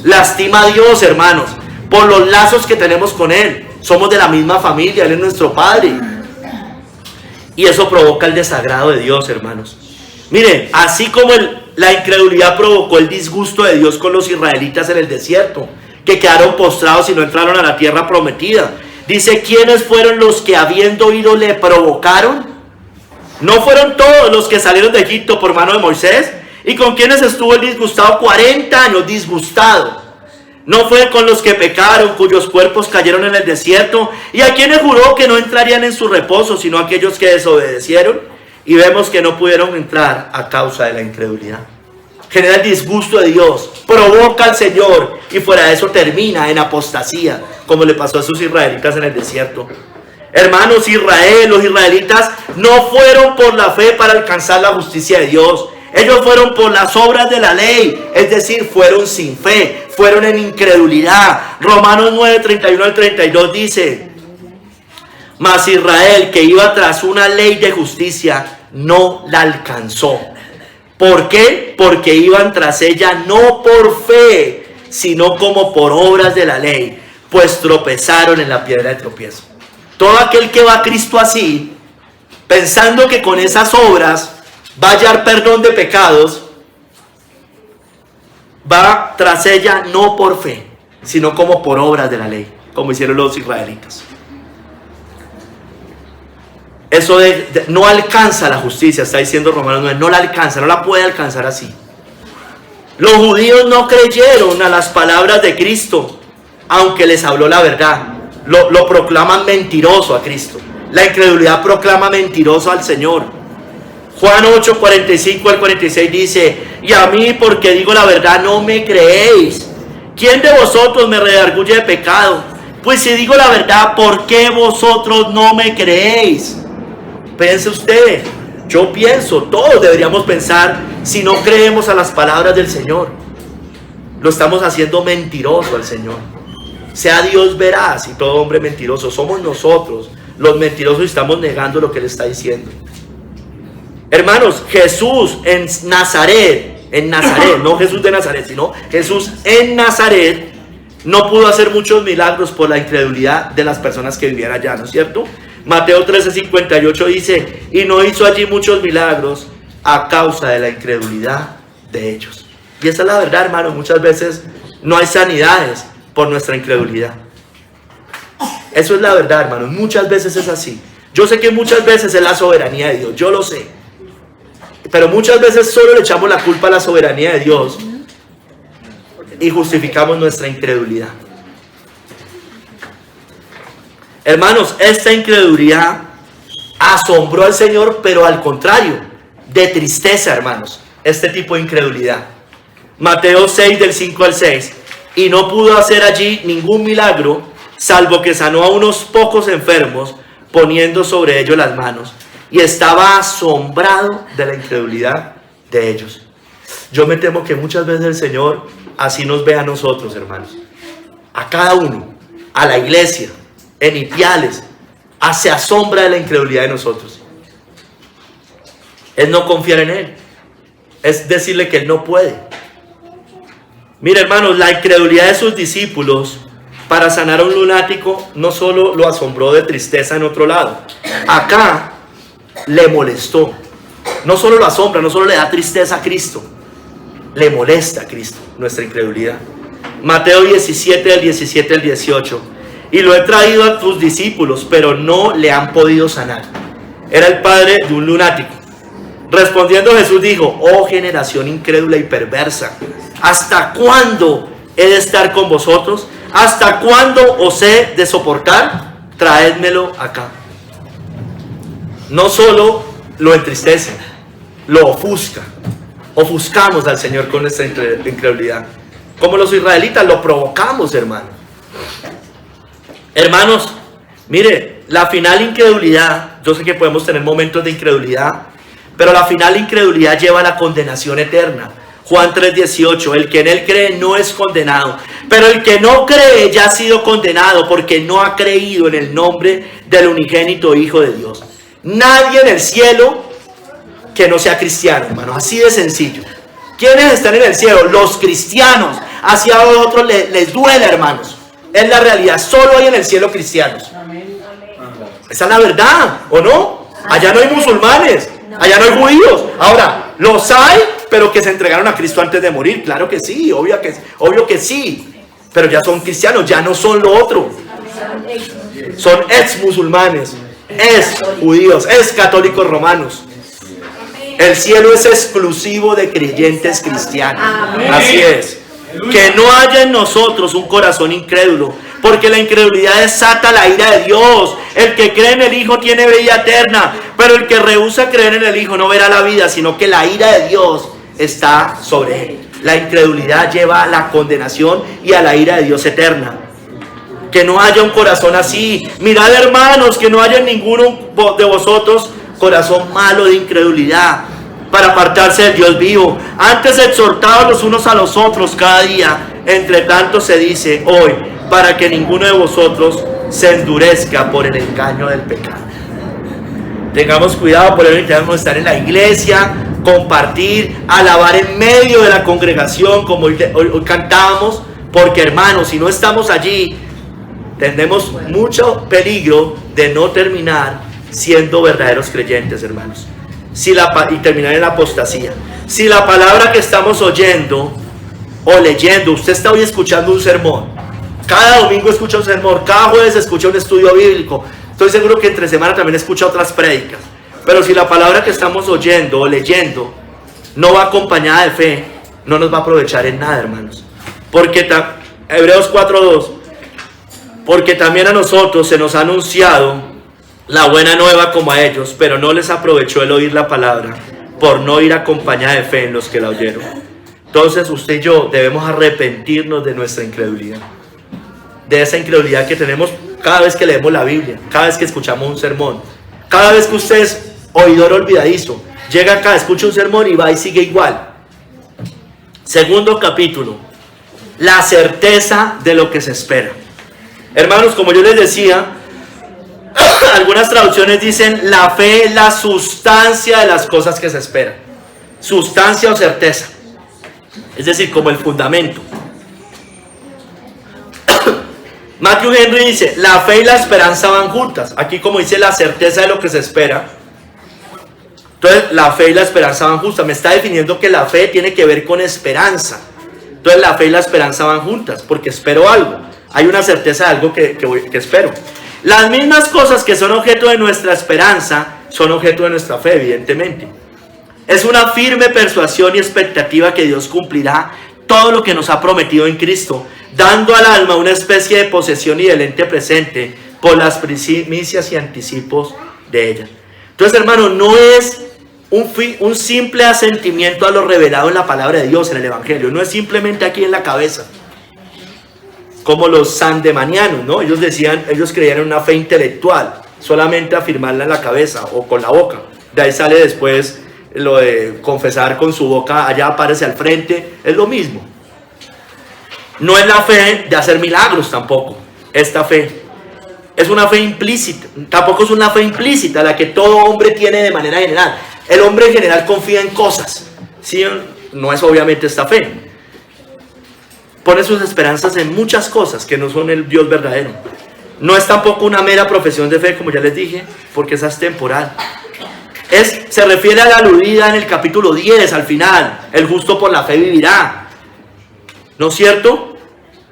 Lastima a Dios, hermanos, por los lazos que tenemos con Él. Somos de la misma familia, Él es nuestro Padre. Y eso provoca el desagrado de Dios, hermanos. Miren, así como la incredulidad provocó el disgusto de Dios con los israelitas en el desierto, que quedaron postrados y no entraron a la tierra prometida. Dice, ¿quiénes fueron los que habiendo oído le provocaron? ¿No fueron todos los que salieron de Egipto por mano de Moisés? ¿Y con quienes estuvo el disgustado 40 años disgustado? ¿No fue con los que pecaron, cuyos cuerpos cayeron en el desierto? ¿Y a quienes juró que no entrarían en su reposo, sino a aquellos que desobedecieron? Y vemos que no pudieron entrar a causa de la incredulidad. Genera el disgusto de Dios, provoca al Señor y fuera de eso termina en apostasía, como le pasó a sus israelitas en el desierto. Hermanos, los israelitas no fueron por la fe para alcanzar la justicia de Dios. Ellos fueron por las obras de la ley, es decir, fueron sin fe, fueron en incredulidad. Romanos 9, 31 al 32 dice, mas Israel, que iba tras una ley de justicia, no la alcanzó. ¿Por qué? Porque iban tras ella no por fe, sino como por obras de la ley, pues tropezaron en la piedra de tropiezo. Todo aquel que va a Cristo así, pensando que con esas obras va a hallar perdón de pecados, va tras ella no por fe, sino como por obras de la ley, como hicieron los israelitas. Eso no alcanza la justicia, está diciendo Romanos 9, no la alcanza, no la puede alcanzar así. Los judíos no creyeron a las palabras de Cristo, aunque les habló la verdad. Lo proclaman mentiroso a Cristo. La incredulidad proclama mentiroso al Señor. Juan 8, 45 al 46 dice, y a mí porque digo la verdad no me creéis. ¿Quién de vosotros me redarguye de pecado? Pues si digo la verdad, ¿por qué vosotros no me creéis? Piense usted, yo pienso, todos deberíamos pensar, si no creemos a las palabras del Señor, lo estamos haciendo mentiroso al Señor. Sea Dios veraz y todo hombre mentiroso. Somos nosotros los mentirosos y estamos negando lo que Él está diciendo. Hermanos, Jesús en Nazaret, no Jesús de Nazaret, sino Jesús en Nazaret, no pudo hacer muchos milagros por la incredulidad de las personas que vivían allá, ¿no es cierto? Mateo 13:58 dice, y no hizo allí muchos milagros a causa de la incredulidad de ellos. Y esa es la verdad, hermanos, muchas veces no hay sanidades por nuestra incredulidad. Eso es la verdad, hermanos, muchas veces es así. Yo sé que muchas veces es la soberanía de Dios, yo lo sé. Pero muchas veces solo le echamos la culpa a la soberanía de Dios y justificamos nuestra incredulidad. Hermanos, esta incredulidad asombró al Señor, pero al contrario, de tristeza, hermanos, este tipo de incredulidad. Mateo 6, del 5 al 6, y no pudo hacer allí ningún milagro, salvo que sanó a unos pocos enfermos, poniendo sobre ellos las manos, y estaba asombrado de la incredulidad de ellos. Yo me temo que muchas veces el Señor así nos ve a nosotros, hermanos, a cada uno, a la iglesia, en Ipiales, se asombra de la incredulidad de nosotros. Es no confiar en Él, es decirle que Él no puede. Mira, hermanos, la incredulidad de sus discípulos para sanar a un lunático no solo lo asombró de tristeza en otro lado, acá le molestó. No solo lo asombra, no solo le da tristeza a Cristo, le molesta a Cristo nuestra incredulidad. Mateo 17, del 17 al 18. Y lo he traído a tus discípulos, pero no le han podido sanar. Era el padre de un lunático. Respondiendo Jesús dijo, oh generación incrédula y perversa, ¿hasta cuándo he de estar con vosotros? ¿Hasta cuándo os he de soportar? Traédmelo acá. No solo lo entristece, lo ofusca. Ofuscamos al Señor con nuestra incredulidad. Como los israelitas lo provocamos, hermano. Hermanos, Mire, la final incredulidad, yo sé que podemos tener momentos de incredulidad, pero la final incredulidad lleva a la condenación eterna. Juan 3:18, el que en él cree no es condenado, pero el que no cree ya ha sido condenado porque no ha creído en el nombre del unigénito Hijo de Dios. Nadie en el cielo que no sea cristiano, hermano, así de sencillo. ¿Quiénes están en el cielo? Los cristianos. Hacia otros les duele, hermanos. Es la realidad, solo hay en el cielo cristianos. Esa es la verdad, ¿o no? Allá no hay musulmanes, allá no hay judíos. Ahora, los hay, pero que se entregaron a Cristo antes de morir. Claro que sí, obvio que sí. Pero ya son cristianos, ya no son lo otro. Son ex musulmanes, ex judíos, ex católicos romanos. El cielo es exclusivo de creyentes cristianos. Así es. Que no haya en nosotros un corazón incrédulo, porque la incredulidad desata la ira de Dios. El que cree en el Hijo tiene vida eterna, pero el que rehúsa creer en el Hijo no verá la vida, sino que la ira de Dios está sobre él. La incredulidad lleva a la condenación y a la ira de Dios eterna. Que no haya un corazón así. Mirad, hermanos, que no haya en ninguno de vosotros corazón malo de incredulidad, para apartarse del Dios vivo. Antes exhortados los unos a los otros cada día, entre tanto se dice hoy, para que ninguno de vosotros se endurezca por el engaño del pecado. Tengamos cuidado, por eso necesitamos estar en la iglesia, compartir, alabar en medio de la congregación, como hoy cantábamos, porque hermanos, si no estamos allí, tendremos mucho peligro de no terminar siendo verdaderos creyentes, hermanos. Y terminar en la apostasía. Si la palabra que estamos oyendo o leyendo, usted está hoy escuchando un sermón, cada domingo escucha un sermón, cada jueves escucha un estudio bíblico, estoy seguro que entre semana también escucha otras prédicas, pero si la palabra que estamos oyendo o leyendo no va acompañada de fe, no nos va a aprovechar en nada, hermanos. Porque Hebreos 4:2, porque también a nosotros se nos ha anunciado la buena nueva como a ellos, pero no les aprovechó el oír la palabra, por no ir acompañada de fe en los que la oyeron. Entonces usted y yo debemos arrepentirnos de nuestra incredulidad, de esa incredulidad que tenemos cada vez que leemos la Biblia, cada vez que escuchamos un sermón, cada vez que usted es oidor olvidadizo, llega acá, escucha un sermón y va y sigue igual. Segundo capítulo, la certeza de lo que se espera. Hermanos, como yo les decía, algunas traducciones dicen la fe es la sustancia de las cosas que se esperan. Sustancia o certeza, es decir, como el fundamento. Matthew Henry dice, la fe y la esperanza van juntas. Aquí como dice la certeza de lo que se espera, entonces la fe y la esperanza van juntas. Me está definiendo que la fe tiene que ver con esperanza. Entonces la fe y la esperanza van juntas, porque espero algo. Hay una certeza de algo que espero. Las mismas cosas que son objeto de nuestra esperanza son objeto de nuestra fe, evidentemente. Es una firme persuasión y expectativa que Dios cumplirá todo lo que nos ha prometido en Cristo, dando al alma una especie de posesión y del ente presente por las primicias y anticipos de ella. Entonces, hermano, no es un simple asentimiento a lo revelado en la palabra de Dios, en el Evangelio. No es simplemente aquí en la cabeza, como los sandemanianos, ¿no? Ellos creían en una fe intelectual, solamente afirmarla en la cabeza o con la boca. De ahí sale después lo de confesar con su boca, allá aparece al frente, es lo mismo. No es la fe de hacer milagros tampoco. Esta fe es una fe implícita, tampoco es una fe implícita la que todo hombre tiene de manera general. El hombre en general confía en cosas, ¿sí? No es obviamente esta fe. Pone sus esperanzas en muchas cosas que no son el Dios verdadero. No es tampoco una mera profesión de fe, como ya les dije, porque esa es temporal. Se refiere a la aludida en el capítulo 10, al final, el justo por la fe vivirá. ¿No es cierto?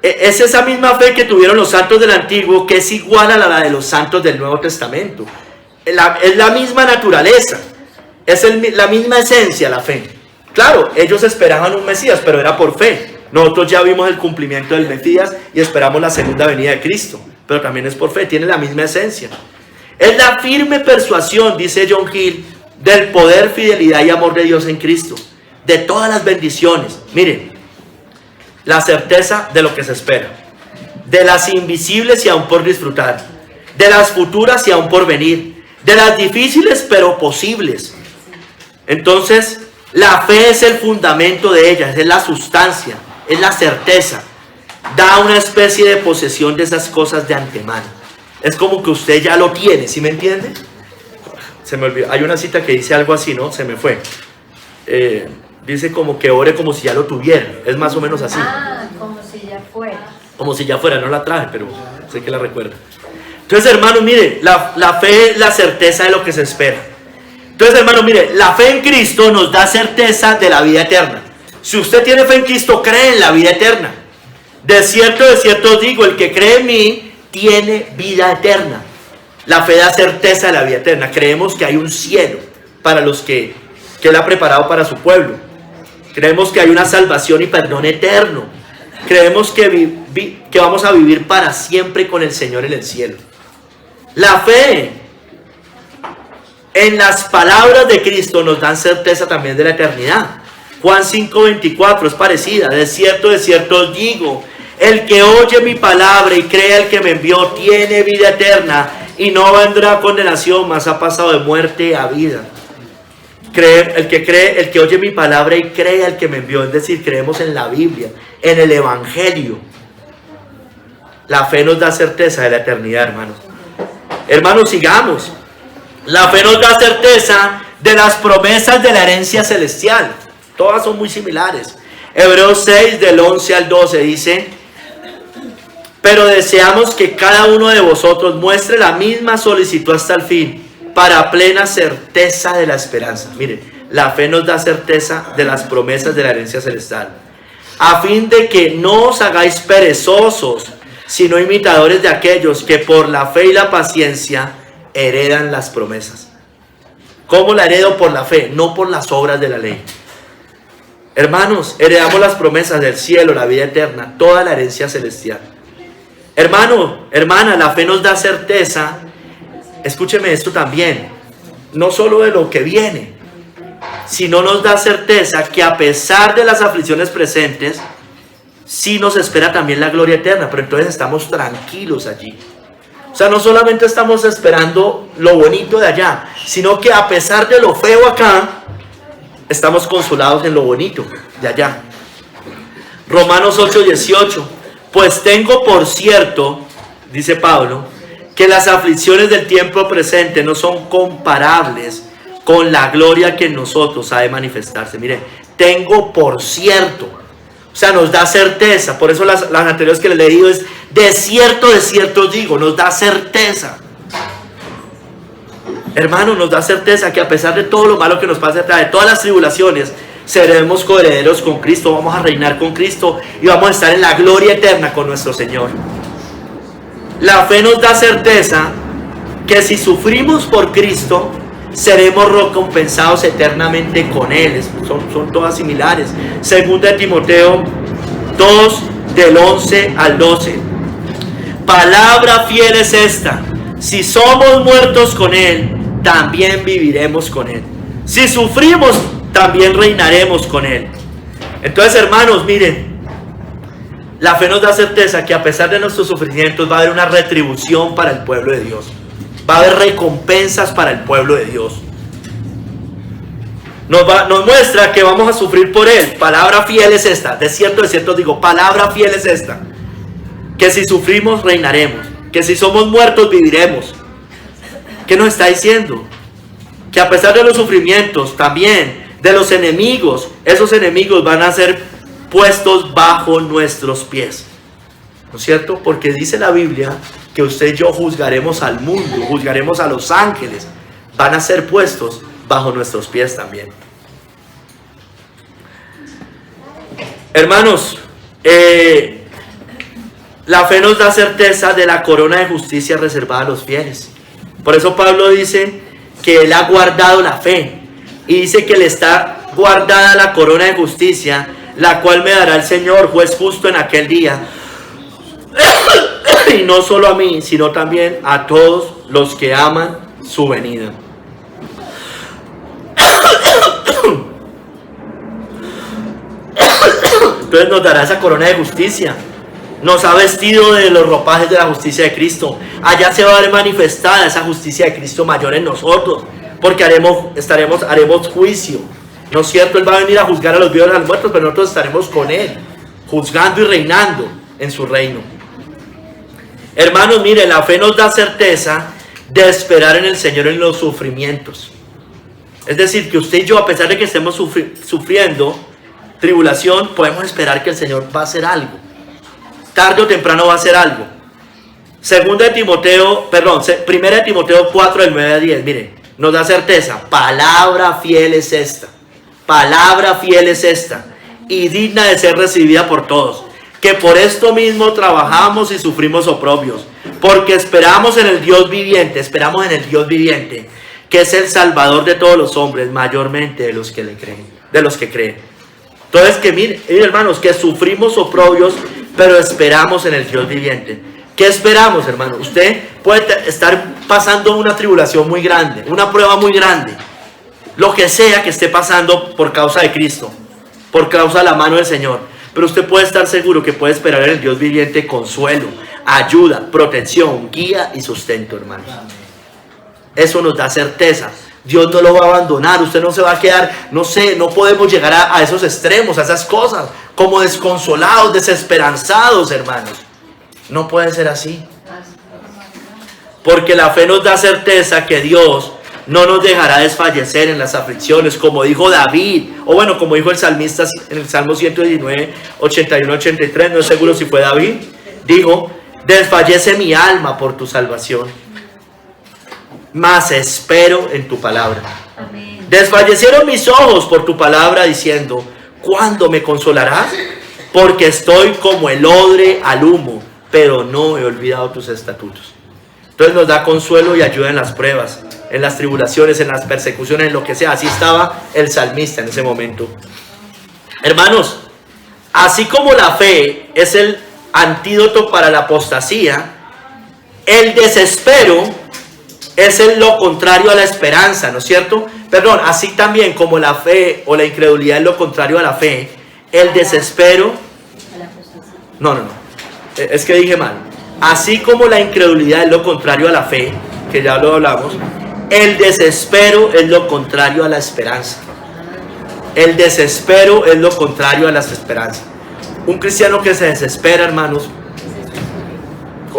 Es esa misma fe que tuvieron los santos del Antiguo, que es igual a la de los santos del Nuevo Testamento. Es la misma naturaleza, es la misma esencia la fe. Claro, ellos esperaban un Mesías, pero era por fe. Nosotros ya vimos el cumplimiento del Mesías y esperamos la segunda venida de Cristo, pero también es por fe, tiene la misma esencia. Es la firme persuasión, dice John Hill, del poder, fidelidad y amor de Dios en Cristo, de todas las bendiciones. Miren, la certeza de lo que se espera, de las invisibles y aún por disfrutar, de las futuras y aún por venir, de las difíciles pero posibles. Entonces, la fe es el fundamento de ellas, es la sustancia, es la certeza. Da una especie de posesión de esas cosas de antemano. Es como que usted ya lo tiene, ¿sí me entiende? Se me olvidó. Hay una cita que dice algo así, ¿no? Se me fue. Dice como que ore como si ya lo tuviera. Es más o menos así. Como si ya fuera. Como si ya fuera, no la traje, pero sé que la recuerdo. Entonces, hermano, mire, la fe es la certeza de lo que se espera. Entonces, hermano, mire, la fe en Cristo nos da certeza de la vida eterna. Si usted tiene fe en Cristo, cree en la vida eterna. De cierto os digo, el que cree en mí tiene vida eterna. La fe da certeza de la vida eterna. Creemos que hay un cielo para los que Él ha preparado para su pueblo. Creemos que hay una salvación y perdón eterno. Creemos que vamos a vivir para siempre con el Señor en el cielo. La fe en las palabras de Cristo nos dan certeza también de la eternidad. Juan 5:24 es parecida. De cierto os digo, el que oye mi palabra y cree al que me envió tiene vida eterna y no vendrá a condenación, mas ha pasado de muerte a vida. El que oye mi palabra y cree al que me envió, es decir, creemos en la Biblia, en el Evangelio. La fe nos da certeza de la eternidad, hermanos. Hermanos, sigamos. La fe nos da certeza de las promesas de la herencia celestial. Todas son muy similares. Hebreos 6, del 11 al 12 dice: pero deseamos que cada uno de vosotros muestre la misma solicitud hasta el fin, para plena certeza de la esperanza. Mire, la fe nos da certeza de las promesas de la herencia celestial, a fin de que no os hagáis perezosos, sino imitadores de aquellos que por la fe y la paciencia heredan las promesas. ¿Cómo la heredo? Por la fe, no por las obras de la ley. Hermanos, heredamos las promesas del cielo, la vida eterna, toda la herencia celestial. Hermano, hermana, la fe nos da certeza, escúcheme esto también, no solo de lo que viene, sino nos da certeza que a pesar de las aflicciones presentes, sí nos espera también la gloria eterna, pero entonces estamos tranquilos allí. O sea, no solamente estamos esperando lo bonito de allá, sino que a pesar de lo feo acá, estamos consolados en lo bonito de allá. Romanos 8:18. Pues tengo por cierto, dice Pablo, que las aflicciones del tiempo presente no son comparables con la gloria que en nosotros ha de manifestarse. Mire, tengo por cierto. O sea, nos da certeza. Por eso las anteriores que le he leído es de cierto os digo, nos da certeza. Hermano, nos da certeza que a pesar de todo lo malo que nos pasa, de todas las tribulaciones, seremos coherederos con Cristo, vamos a reinar con Cristo y vamos a estar en la gloria eterna con nuestro Señor. La fe nos da certeza que si sufrimos por Cristo, seremos recompensados eternamente con Él. Son todas similares. Segunda de Timoteo 2, del 11 al 12. Palabra fiel es esta: si somos muertos con Él, también viviremos con Él. Si sufrimos, también reinaremos con Él. Entonces, hermanos, miren, la fe nos da certeza que a pesar de nuestros sufrimientos va a haber una retribución para el pueblo de Dios. Va a haber recompensas para el pueblo de Dios. Nos muestra que vamos a sufrir por Él. Palabra fiel es esta. De cierto digo, palabra fiel es esta: que si sufrimos, reinaremos. Que si somos muertos, viviremos. ¿Qué nos está diciendo? Que a pesar de los sufrimientos, también de los enemigos, esos enemigos van a ser puestos bajo nuestros pies. ¿No es cierto? Porque dice la Biblia que usted y yo juzgaremos al mundo, juzgaremos a los ángeles. Van a ser puestos bajo nuestros pies también. Hermanos, la fe nos da certeza de la corona de justicia reservada a los fieles. Por eso Pablo dice que él ha guardado la fe. Y dice que le está guardada la corona de justicia, la cual me dará el Señor, juez justo, en aquel día. Y no solo a mí, sino también a todos los que aman su venida. Entonces nos dará esa corona de justicia. Nos ha vestido de los ropajes de la justicia de Cristo. Allá se va a ver manifestada esa justicia de Cristo mayor en nosotros, porque haremos juicio. ¿No es cierto? Él va a venir a juzgar a los vivos y a los muertos, pero nosotros estaremos con Él, juzgando y reinando en su reino. Hermanos, mire, la fe nos da certeza de esperar en el Señor en los sufrimientos. Es decir, que usted y yo, a pesar de que estemos sufriendo tribulación, podemos esperar que el Señor va a hacer algo. Tarde o temprano va a hacer algo. Primera de Timoteo 4, del 9 al 10, mire, nos da certeza. Palabra fiel es esta. Palabra fiel es esta, y digna de ser recibida por todos, que por esto mismo trabajamos y sufrimos oprobios, porque esperamos en el Dios viviente, que es el Salvador de todos los hombres, mayormente de los que creen. Entonces, que mire, hermanos, que sufrimos oprobios, pero esperamos en el Dios viviente. ¿Qué esperamos, hermano? Usted puede estar pasando una tribulación muy grande, una prueba muy grande, lo que sea que esté pasando por causa de Cristo, por causa de la mano del Señor. Pero usted puede estar seguro que puede esperar en el Dios viviente consuelo, ayuda, protección, guía y sustento, hermano. Eso nos da certeza. Dios no lo va a abandonar. Usted no se va a quedar, no podemos llegar a esos extremos, a esas cosas, como desconsolados, desesperanzados, hermanos. No puede ser así. Porque la fe nos da certeza que Dios no nos dejará desfallecer en las aflicciones, como dijo David, o bueno, como dijo el salmista en el Salmo 119, 81, 83, no es seguro si fue David, dijo: desfallece mi alma por tu salvación, mas espero en tu palabra. Amén. Desfallecieron mis ojos por tu palabra, diciendo: ¿cuándo me consolarás? Porque estoy como el odre al humo, pero no he olvidado tus estatutos. Entonces nos da consuelo y ayuda en las pruebas, en las tribulaciones, en las persecuciones, en lo que sea. Así estaba el salmista en ese momento. Hermanos, así como la fe es el antídoto para la apostasía, el desespero es lo contrario a la esperanza, ¿no es cierto? Perdón, así también como la fe o la incredulidad es lo contrario a la fe, el desespero... No, es que dije mal. Así como la incredulidad es lo contrario a la fe, que ya lo hablamos, el desespero es lo contrario a la esperanza. El desespero es lo contrario a la esperanza. Un cristiano que se desespera, hermanos,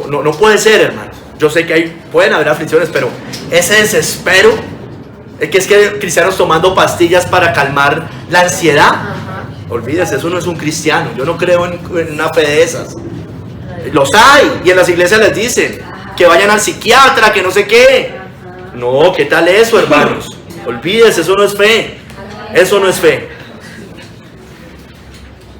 no puede ser, hermanos. Yo sé que pueden haber aflicciones, pero ese desespero, es que cristianos tomando pastillas para calmar la ansiedad, olvídese, eso no es un cristiano. Yo no creo en una fe de esas. Los hay, y en las iglesias les dicen que vayan al psiquiatra, que no sé qué. No, ¿qué tal eso, hermanos? Olvídese, eso no es fe. Eso no es fe.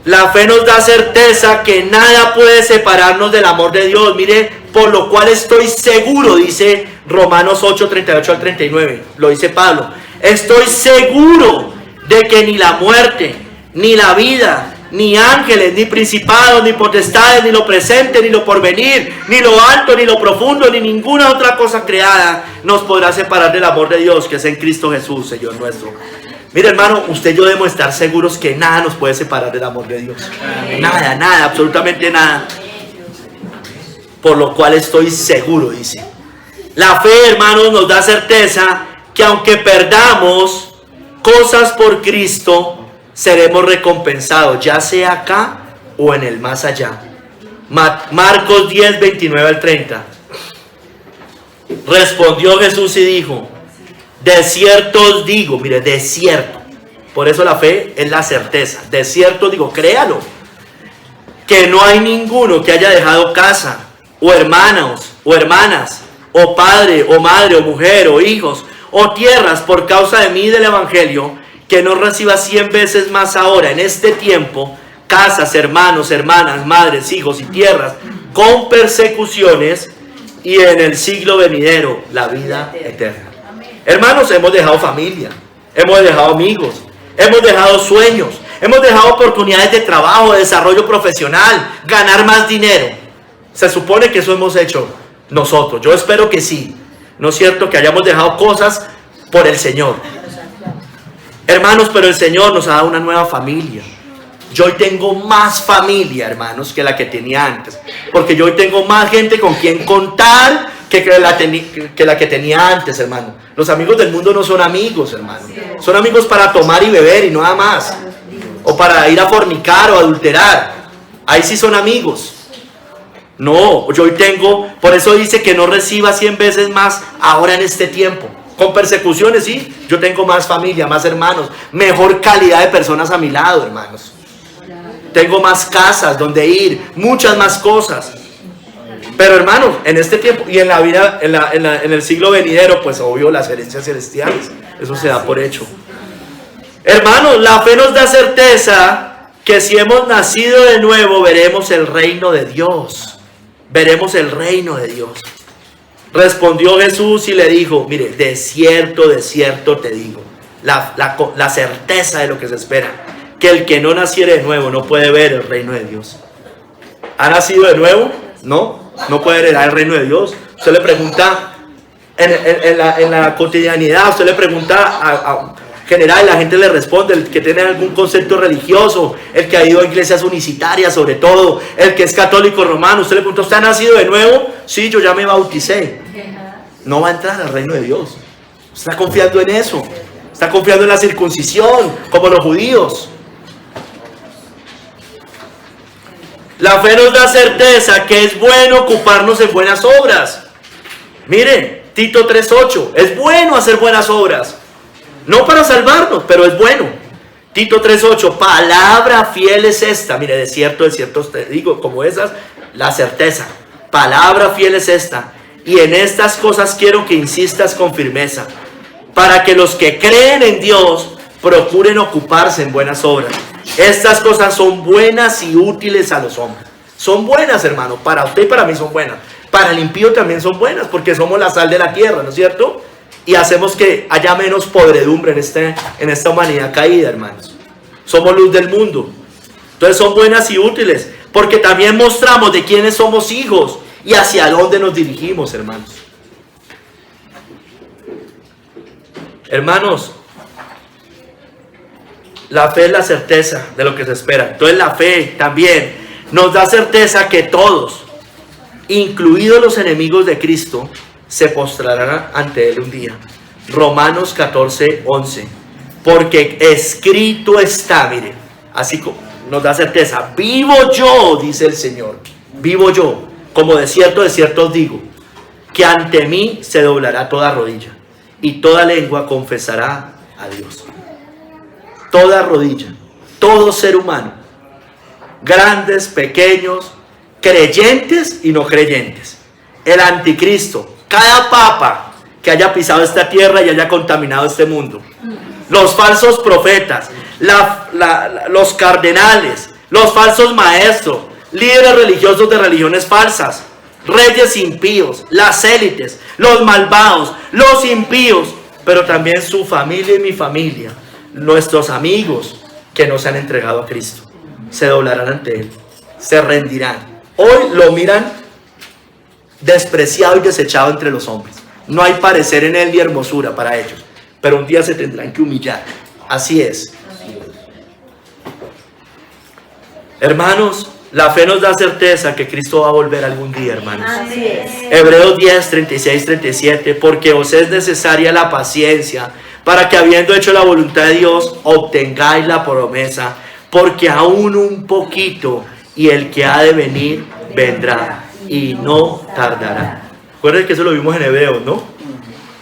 La fe nos da certeza que nada puede separarnos del amor de Dios. Mire, por lo cual estoy seguro, dice Romanos 8, 38 al 39. Lo dice Pablo. Estoy seguro de que ni la muerte, ni la vida, ni ángeles, ni principados, ni potestades, ni lo presente, ni lo porvenir, ni lo alto, ni lo profundo, ni ninguna otra cosa creada nos podrá separar del amor de Dios que es en Cristo Jesús, Señor nuestro. Mire, hermano, usted y yo debemos estar seguros que nada nos puede separar del amor de Dios. Nada, absolutamente nada. Por lo cual estoy seguro, dice. La fe, hermanos, nos da certeza que aunque perdamos cosas por Cristo, seremos recompensados, ya sea acá o en el más allá. Marcos 10, 29 al 30. Respondió Jesús y dijo: de cierto os digo, mire, de cierto. Por eso la fe es la certeza. De cierto os digo, créalo, que no hay ninguno que haya dejado casa, o hermanos, o hermanas, o padre, o madre, o mujer, o hijos, o tierras por causa de mí y del evangelio, que no reciba 100 veces más ahora en este tiempo, casas, hermanos, hermanas, madres, hijos y tierras, con persecuciones, y en el siglo venidero la vida eterna. Hermanos, hemos dejado familia, hemos dejado amigos, hemos dejado sueños, hemos dejado oportunidades de trabajo, de desarrollo profesional, ganar más dinero. Se supone que eso hemos hecho nosotros. Yo espero que sí. ¿No es cierto? Que hayamos dejado cosas por el Señor. Hermanos, pero el Señor nos ha dado una nueva familia. Yo hoy tengo más familia, hermanos, que la que tenía antes. Porque yo hoy tengo más gente con quien contar que la que tenía antes, hermano. Los amigos del mundo no son amigos, hermano. Son amigos para tomar y beber y nada más. O para ir a fornicar o adulterar. Ahí sí son amigos. No, yo hoy tengo, por eso dice que no reciba 100 veces más ahora en este tiempo. Con persecuciones, sí, yo tengo más familia, más hermanos, mejor calidad de personas a mi lado, hermanos. Tengo más casas donde ir, muchas más cosas. Pero hermanos, en este tiempo y en la vida, en el siglo venidero, pues obvio las herencias celestiales, eso se da por hecho. Hermanos, la fe nos da certeza que si hemos nacido de nuevo, veremos el reino de Dios. Veremos el reino de Dios. Respondió Jesús y le dijo, mire, de cierto te digo, la certeza de lo que se espera, que el que no naciere de nuevo no puede ver el reino de Dios. ¿Ha nacido de nuevo? No puede heredar el reino de Dios. Usted le pregunta en la cotidianidad, usted le pregunta a general, la gente le responde, el que tiene algún concepto religioso, el que ha ido a iglesias unicitarias sobre todo, el que es católico romano, usted le pregunta, ¿usted ha nacido de nuevo? Sí, yo ya me bauticé. No va a entrar al reino de Dios. Está confiando en eso, está confiando en la circuncisión, como los judíos. La fe nos da certeza que es bueno ocuparnos en buenas obras. Mire, Tito 3:8, es bueno hacer buenas obras. No para salvarnos, pero es bueno. Tito 3:8, palabra fiel es esta. Mire, de cierto te digo, como esas, la certeza. Palabra fiel es esta. Y en estas cosas quiero que insistas con firmeza, para que los que creen en Dios procuren ocuparse en buenas obras. Estas cosas son buenas y útiles a los hombres. Son buenas, hermano. Para usted y para mí son buenas. Para el impío también son buenas, porque somos la sal de la tierra, ¿no es cierto? Y hacemos que haya menos podredumbre en esta humanidad caída, hermanos. Somos luz del mundo. Entonces son buenas y útiles, porque también mostramos de quiénes somos hijos y hacia dónde nos dirigimos, hermanos. Hermanos, la fe es la certeza de lo que se espera. Entonces la fe también nos da certeza que todos, incluidos los enemigos de Cristo, se postrarán ante Él un día. Romanos 14:11. Porque escrito está, mire, así nos da certeza. Vivo yo, dice el Señor, vivo yo, como de cierto os digo, que ante mí se doblará toda rodilla y toda lengua confesará a Dios. Toda rodilla, todo ser humano, grandes, pequeños, creyentes y no creyentes, el anticristo, cada papa que haya pisado esta tierra y haya contaminado este mundo, los falsos profetas, los cardenales, los falsos maestros, líderes religiosos de religiones falsas, reyes impíos, las élites, los malvados, los impíos, pero también su familia y mi familia, nuestros amigos que nos han entregado a Cristo, se doblarán ante Él, se rendirán. Hoy lo miran despreciado y desechado entre los hombres. No hay parecer en Él ni hermosura para ellos, pero un día se tendrán que humillar. Así es. Hermanos, la fe nos da certeza que Cristo va a volver algún día, hermanos. Así es. Hebreos 10:36-37, porque os es necesaria la paciencia, para que habiendo hecho la voluntad de Dios, obtengáis la promesa, porque aún un poquito, y el que ha de venir, vendrá, y no tardará. Recuerden que eso lo vimos en Hebreos, ¿no?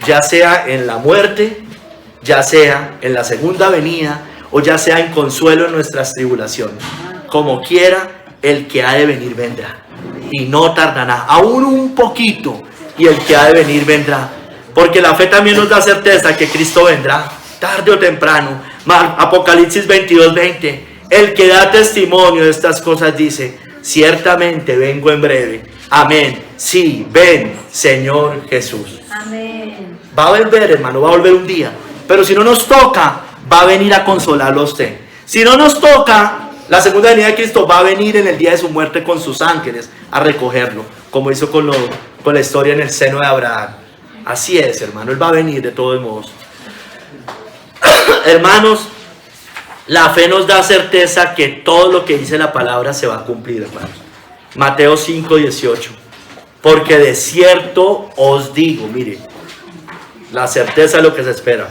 Ya sea en la muerte, ya sea en la segunda venida, o ya sea en consuelo en nuestras tribulaciones. Como quiera, el que ha de venir vendrá, y no tardará, aún un poquito, y el que ha de venir vendrá. Porque la fe también nos da certeza que Cristo vendrá, tarde o temprano. Apocalipsis 22:20, el que da testimonio de estas cosas dice, ciertamente vengo en breve. Amén. Sí, ven, Señor Jesús. Amén. Va a volver, hermano, va a volver un día. Pero si no nos toca, va a venir a consolarlo a usted. Si no nos toca, la segunda venida de Cristo va a venir en el día de su muerte con sus ángeles a recogerlo, como hizo con la historia en el seno de Abraham. Así es, hermano, Él va a venir de todos modos. Hermanos, La fe nos da certeza que todo lo que dice la palabra se va a cumplir, hermanos. Mateo 5:18. Porque de cierto os digo, mire, la certeza es lo que se espera.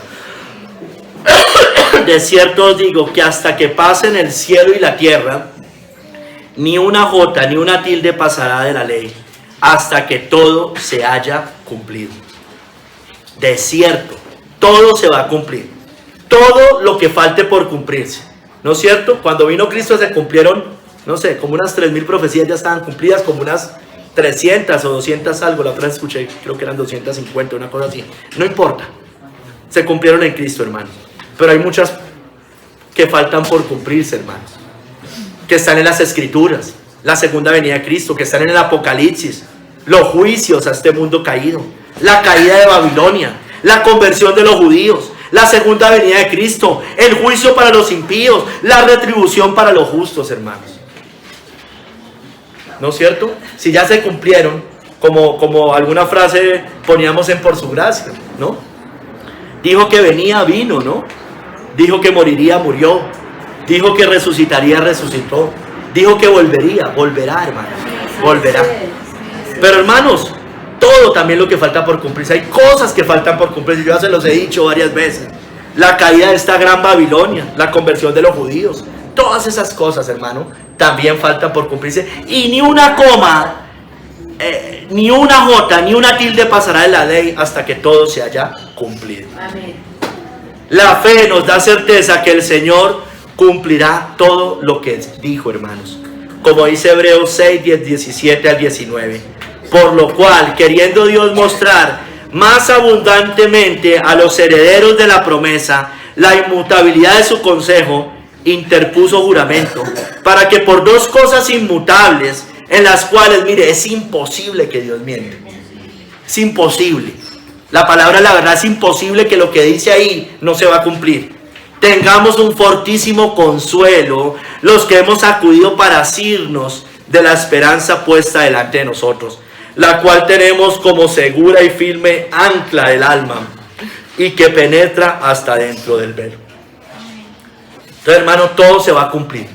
De cierto os digo que hasta que pasen el cielo y la tierra, ni una jota ni una tilde pasará de la ley, hasta que todo se haya cumplido. De cierto, todo se va a cumplir. Todo lo que falte por cumplirse. ¿No es cierto? Cuando vino Cristo se cumplieron, no sé, como unas 3.000 profecías ya estaban cumplidas, como unas 300 o 200 algo. La otra vez escuché, creo que eran 250, una cosa así. No importa. Se cumplieron en Cristo, hermanos. Pero hay muchas que faltan por cumplirse, hermanos. Que están en las Escrituras. La segunda venida de Cristo, que están en el Apocalipsis. Los juicios a este mundo caído. La caída de Babilonia. La conversión de los judíos. La segunda venida de Cristo. El juicio para los impíos. La retribución para los justos, hermanos. ¿No es cierto? Si ya se cumplieron, como alguna frase poníamos en por su gracia, ¿no? Dijo que venía, vino, ¿no? Dijo que moriría, murió. Dijo que resucitaría, resucitó. Dijo que volvería, volverá, hermanos. Volverá. Pero hermanos, todo también lo que falta por cumplirse. Hay cosas que faltan por cumplirse. Yo ya se los he dicho varias veces. La caída de esta gran Babilonia, la conversión de los judíos. Todas esas cosas, hermano, también faltan por cumplirse. Y ni una coma, ni una jota, ni una tilde pasará de la ley hasta que todo se haya cumplido. Amén. La fe nos da certeza que el Señor cumplirá todo lo que dijo, hermanos. Como dice Hebreos 6, 17 al 19. Por lo cual, queriendo Dios mostrar más abundantemente a los herederos de la promesa la inmutabilidad de su consejo, interpuso juramento, para que por dos cosas inmutables, en las cuales, mire, es imposible que Dios miente. Es imposible. La palabra, la verdad, es imposible que lo que dice ahí no se va a cumplir. Tengamos un fortísimo consuelo los que hemos acudido para asirnos de la esperanza puesta delante de nosotros, la cual tenemos como segura y firme ancla del alma y que penetra hasta dentro del velo. Entonces, hermano, todo se va a cumplir.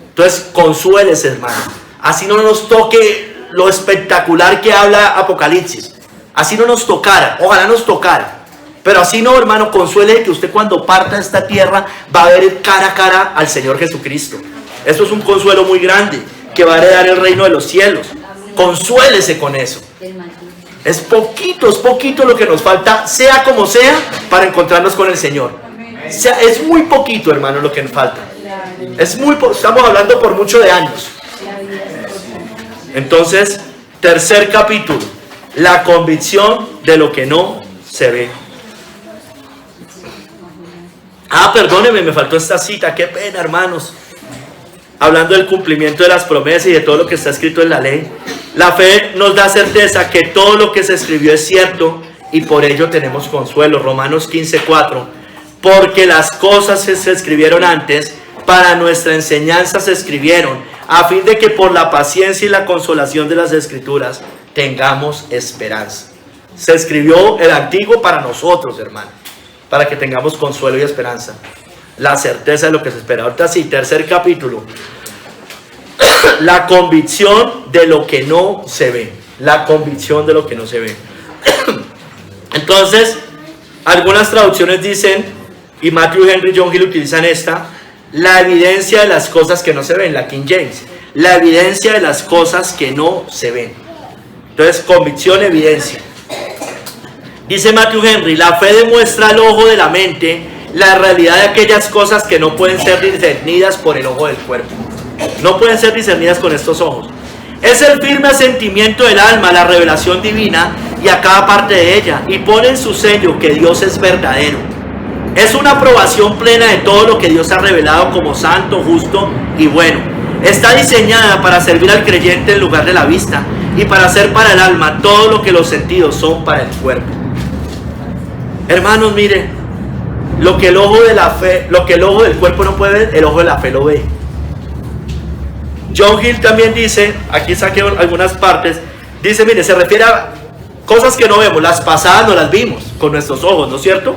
Entonces, consuélese, hermano. Así no nos toque lo espectacular que habla Apocalipsis. Así no nos tocara. Ojalá nos tocara. Pero así no, hermano, consuele que usted cuando parta de esta tierra va a ver cara a cara al Señor Jesucristo. Eso es un consuelo muy grande, que va a heredar el reino de los cielos. Consuélese con eso. Es poquito lo que nos falta, sea como sea, para encontrarnos con el Señor. Es muy poquito, hermano, lo que nos falta. Estamos hablando por mucho de años. Entonces, tercer capítulo, la convicción de lo que no se ve. Perdónenme, me faltó esta cita, qué pena, hermanos. Hablando del cumplimiento de las promesas y de todo lo que está escrito en la ley. La fe nos da certeza que todo lo que se escribió es cierto y por ello tenemos consuelo. Romanos 15:4. Porque las cosas que se escribieron antes, para nuestra enseñanza se escribieron, a fin de que por la paciencia y la consolación de las Escrituras tengamos esperanza. Se escribió el antiguo para nosotros, hermano, para que tengamos consuelo y esperanza. La certeza de lo que se espera. Ahorita sí, tercer capítulo. La convicción de lo que no se ve. La convicción de lo que no se ve. Entonces, algunas traducciones dicen, y Matthew Henry y John Gill utilizan esta, la evidencia de las cosas que no se ven, la King James. La evidencia de las cosas que no se ven. Entonces, convicción, evidencia. Dice Matthew Henry, la fe demuestra al ojo de la mente la realidad de aquellas cosas que no pueden ser discernidas por el ojo del cuerpo. No pueden ser discernidas con estos ojos. Es el firme asentimiento del alma, la revelación divina y a cada parte de ella, y pone en su sello que Dios es verdadero. Es una aprobación plena de todo lo que Dios ha revelado como santo, justo y bueno. Está diseñada para servir al creyente en lugar de la vista y para hacer para el alma todo lo que los sentidos son para el cuerpo. Hermanos, miren, lo que el ojo de la fe, lo que el ojo del cuerpo no puede ver, el ojo de la fe lo ve. John Gill también dice, aquí saqué algunas partes, dice, mire, se refiere a cosas que no vemos, las pasadas no las vimos con nuestros ojos, ¿no es cierto?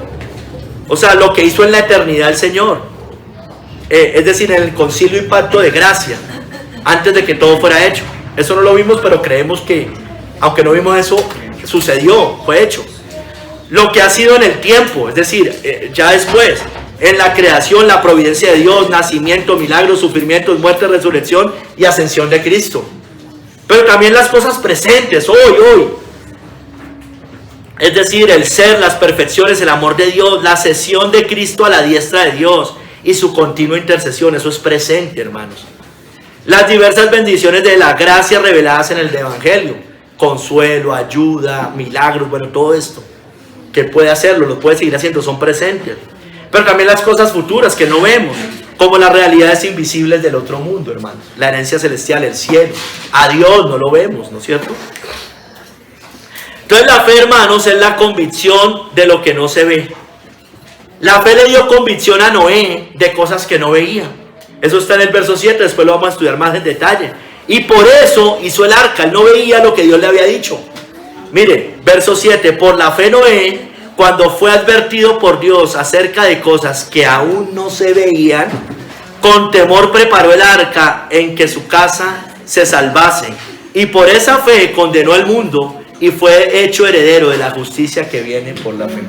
O sea, lo que hizo en la eternidad el Señor. es decir, en el concilio y pacto de gracia, antes de que todo fuera hecho. Eso no lo vimos, pero creemos que, aunque no vimos eso, sucedió, fue hecho. Lo que ha sido en el tiempo, es decir, ya después, en la creación, la providencia de Dios, nacimiento, milagros, sufrimientos, muerte, resurrección y ascensión de Cristo. Pero también las cosas presentes, hoy. Es decir, el ser, las perfecciones, el amor de Dios, la cesión de Cristo a la diestra de Dios y su continua intercesión, eso es presente, hermanos. Las diversas bendiciones de la gracia reveladas en el Evangelio, consuelo, ayuda, milagros, bueno, todo esto, que puede hacerlo, lo puede seguir haciendo, son presentes. Pero también las cosas futuras que no vemos, como las realidades invisibles del otro mundo, hermanos. La herencia celestial, el cielo. A Dios no lo vemos, ¿no es cierto? Entonces la fe, hermanos, es la convicción de lo que no se ve. La fe le dio convicción a Noé de cosas que no veía. Eso está en el verso 7, después lo vamos a estudiar más en detalle. Y por eso hizo el arca, él no veía lo que Dios le había dicho. Mire, verso 7, por la fe Noé, cuando fue advertido por Dios acerca de cosas que aún no se veían, con temor preparó el arca en que su casa se salvase. Y por esa fe condenó al mundo y fue hecho heredero de la justicia que viene por la fe.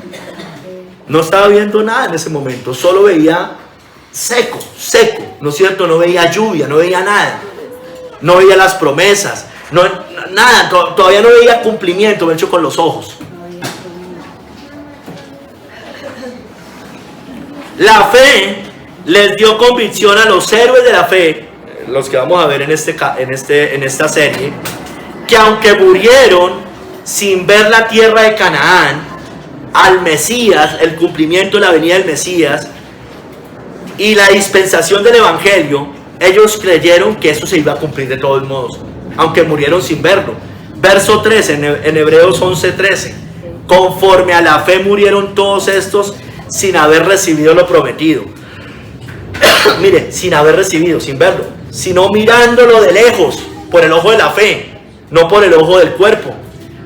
No estaba viendo nada en ese momento, solo veía seco, ¿no es cierto? No veía lluvia, no veía nada. No veía las promesas, nada, todavía no veía cumplimiento, me he hecho con los ojos. La fe les dio convicción a los héroes de la fe, los que vamos a ver en esta serie, que aunque murieron sin ver la tierra de Canaán, al Mesías, el cumplimiento de la venida del Mesías y la dispensación del Evangelio, ellos creyeron que eso se iba a cumplir de todos modos, aunque murieron sin verlo. Verso 13, en Hebreos 11:13, conforme a la fe murieron todos estos sin haber recibido lo prometido. Mire, sin haber recibido, sin verlo, sino mirándolo de lejos, por el ojo de la fe, no por el ojo del cuerpo,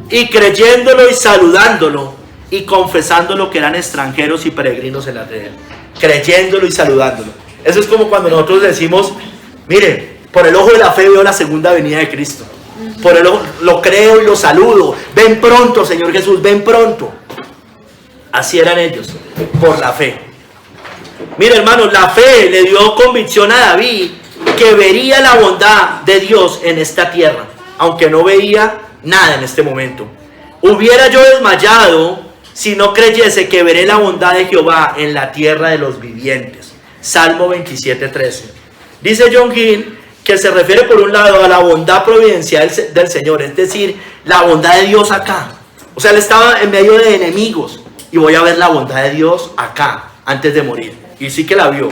y creyéndolo y saludándolo, y confesándolo que eran extranjeros y peregrinos en la tierra. Creyéndolo y saludándolo. Eso es como cuando nosotros decimos, mire, por el ojo de la fe veo la segunda venida de Cristo. Por el ojo, lo creo y lo saludo. Ven pronto, Señor Jesús, ven pronto. Así eran ellos, por la fe. Mire, hermanos, la fe le dio convicción a David que vería la bondad de Dios en esta tierra, aunque no veía nada en este momento. Hubiera yo desmayado si no creyese que veré la bondad de Jehová en la tierra de los vivientes. Salmo 27:13. Dice John Gill que se refiere por un lado a la bondad providencial del Señor, es decir, la bondad de Dios acá. O sea, él estaba en medio de enemigos y voy a ver la bondad de Dios acá, antes de morir. Y sí que la vio.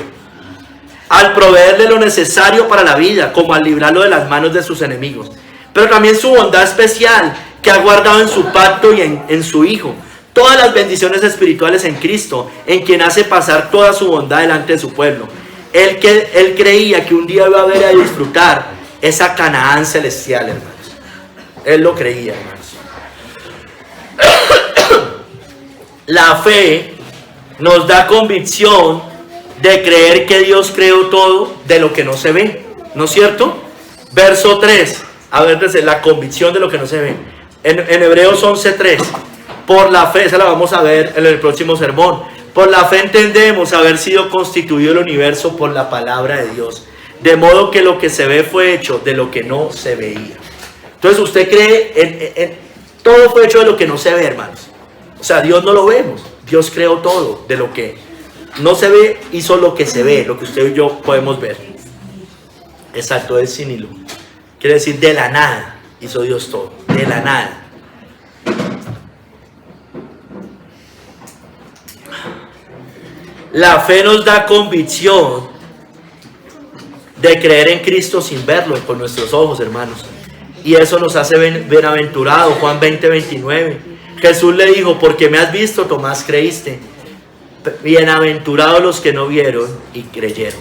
Al proveerle lo necesario para la vida, como al librarlo de las manos de sus enemigos. Pero también su bondad especial, que ha guardado en su pacto y en su Hijo todas las bendiciones espirituales en Cristo, en quien hace pasar toda su bondad delante de su pueblo. Él creía que un día iba a ver a disfrutar esa Canaán celestial, hermanos. Él lo creía, hermanos. La fe nos da convicción de creer que Dios creó todo de lo que no se ve, ¿no es cierto? Verso 3, a ver, desde la convicción de lo que no se ve. En Hebreos 11:3, por la fe, esa la vamos a ver en el próximo sermón. Por la fe entendemos haber sido constituido el universo por la palabra de Dios, de modo que lo que se ve fue hecho de lo que no se veía. Entonces usted cree, todo fue hecho de lo que no se ve, hermanos. O sea, Dios no lo vemos, Dios creó todo, de lo que no se ve, hizo lo que se ve, lo que usted y yo podemos ver. Exacto, es sin hilo. Quiere decir, de la nada hizo Dios todo, de la nada. La fe nos da convicción de creer en Cristo sin verlo con nuestros ojos, hermanos. Y eso nos hace bienaventurados. Juan 20:29. Jesús le dijo, porque me has visto, Tomás, creíste. Bienaventurados los que no vieron y creyeron.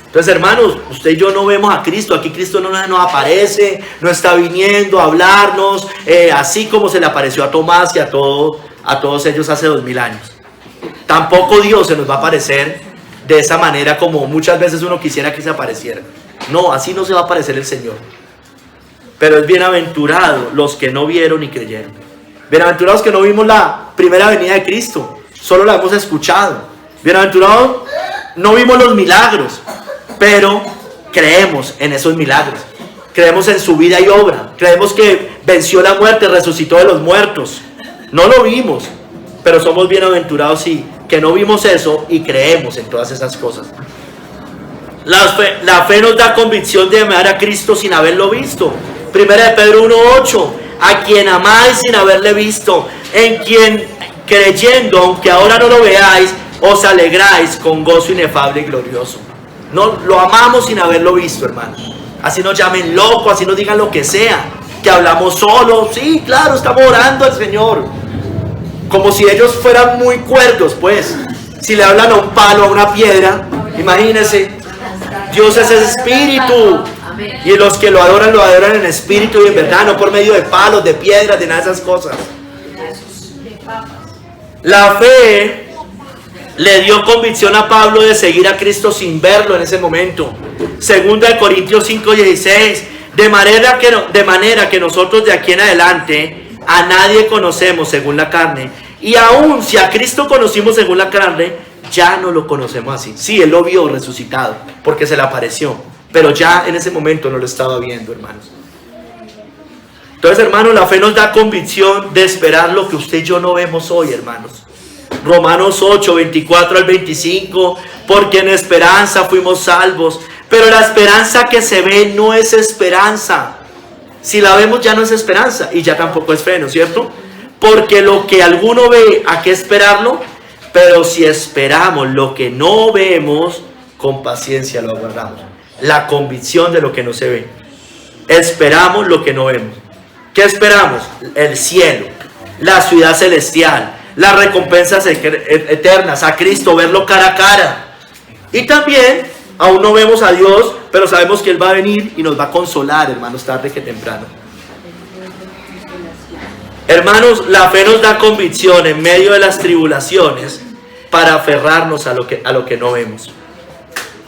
Entonces, hermanos, usted y yo no vemos a Cristo. Aquí Cristo no nos aparece, no está viniendo a hablarnos, así como se le apareció a Tomás y a todos ellos hace 2000 años. Tampoco Dios se nos va a aparecer de esa manera como muchas veces uno quisiera que se apareciera. No, así no se va a aparecer el Señor. Pero es bienaventurado los que no vieron y creyeron. Bienaventurados que no vimos la primera venida de Cristo, solo la hemos escuchado. Bienaventurados no vimos los milagros, pero creemos en esos milagros. Creemos en su vida y obra. Creemos que venció la muerte, resucitó de los muertos. No lo vimos, pero somos bienaventurados sí, que no vimos eso y creemos en todas esas cosas. La fe nos da convicción de amar a Cristo sin haberlo visto. Primera de Pedro 1:8, a quien amáis sin haberle visto, en quien creyendo, aunque ahora no lo veáis, os alegráis con gozo inefable y glorioso. No, lo amamos sin haberlo visto, hermano. Así nos llamen locos, así nos digan lo que sea, que hablamos solos. Sí, claro, estamos orando al Señor, como si ellos fueran muy cuerdos, pues. Si le hablan a un palo, a una piedra, imagínense. Dios es espíritu, y los que lo adoran en espíritu y en verdad, no por medio de palos, de piedras, de nada de esas cosas. La fe le dio convicción a Pablo de seguir a Cristo sin verlo en ese momento. Segunda de Corintios 5:16, de manera que nosotros de aquí en adelante a nadie conocemos según la carne, y aún si a Cristo conocimos según la carne, ya no lo conocemos así. Sí, él lo vio resucitado porque se le apareció, pero ya en ese momento no lo estaba viendo, hermanos. Entonces, hermanos, la fe nos da convicción de esperar lo que usted y yo no vemos hoy, hermanos. Romanos 8:24-25, porque en esperanza fuimos salvos, pero la esperanza que se ve no es esperanza. Si la vemos ya no es esperanza y ya tampoco es fe, ¿no es cierto? Porque lo que alguno ve, ¿a qué esperarlo? Pero si esperamos lo que no vemos, con paciencia lo aguardamos. La convicción de lo que no se ve. Esperamos lo que no vemos. ¿Qué esperamos? El cielo, la ciudad celestial, las recompensas eternas, a Cristo, verlo cara a cara. Y también, aún no vemos a Dios, pero sabemos que Él va a venir y nos va a consolar, hermanos, tarde que temprano. Hermanos, la fe nos da convicción en medio de las tribulaciones para aferrarnos a lo que no vemos.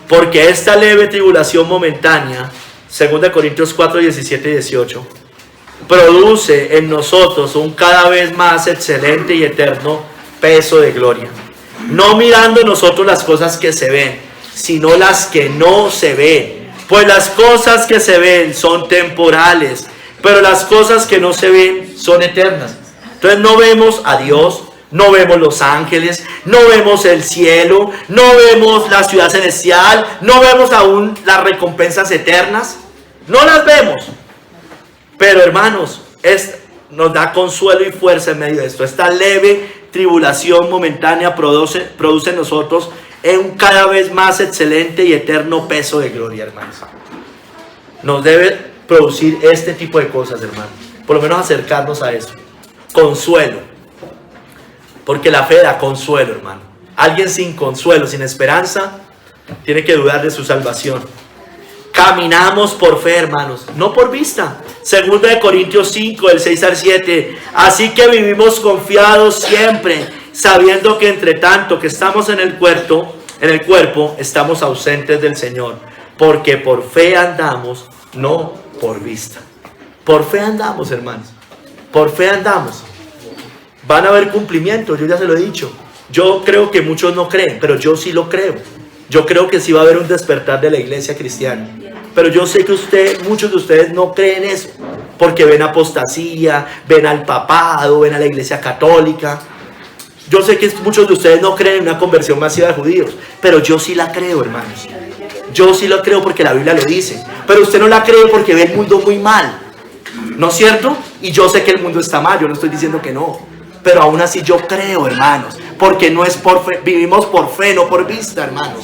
Porque esta leve tribulación momentánea, 2 Corintios 4:17-18, produce en nosotros un cada vez más excelente y eterno peso de gloria. No mirando nosotros las cosas que se ven, sino las que no se ven. Pues las cosas que se ven son temporales, pero las cosas que no se ven son eternas. Entonces no vemos a Dios, no vemos los ángeles, no vemos el cielo, no vemos la ciudad celestial, no vemos aún las recompensas eternas. No las vemos. Pero hermanos, nos da consuelo y fuerza en medio de esto. Esta leve tribulación momentánea produce en nosotros un cada vez más excelente y eterno peso de gloria, hermanos. Nos debe producir este tipo de cosas, hermanos. Por lo menos acercarnos a eso. Consuelo. Porque la fe da consuelo, hermano. Alguien sin consuelo, sin esperanza, tiene que dudar de su salvación. Caminamos por fe, hermanos, no por vista. 2 Corintios 5, del 6-7. Así que vivimos confiados siempre, sabiendo que entre tanto que estamos en el cuerpo, estamos ausentes del Señor. Porque por fe andamos, no por vista. Por fe andamos, hermanos. Por fe andamos. Van a haber cumplimientos, yo ya se lo he dicho. Yo creo que muchos no creen, pero yo sí lo creo. Yo creo que sí va a haber un despertar de la iglesia cristiana. Pero yo sé que muchos de ustedes no creen eso. Porque ven apostasía, ven al papado, ven a la iglesia católica. Yo sé que muchos de ustedes no creen en una conversión masiva de judíos. Pero yo sí la creo, hermanos. Yo sí lo creo porque la Biblia lo dice. Pero usted no la cree porque ve el mundo muy mal. ¿No es cierto? Y yo sé que el mundo está mal, yo no estoy diciendo que no. Pero aún así yo creo, hermanos. Porque no es por fe, vivimos por fe, no por vista, hermanos.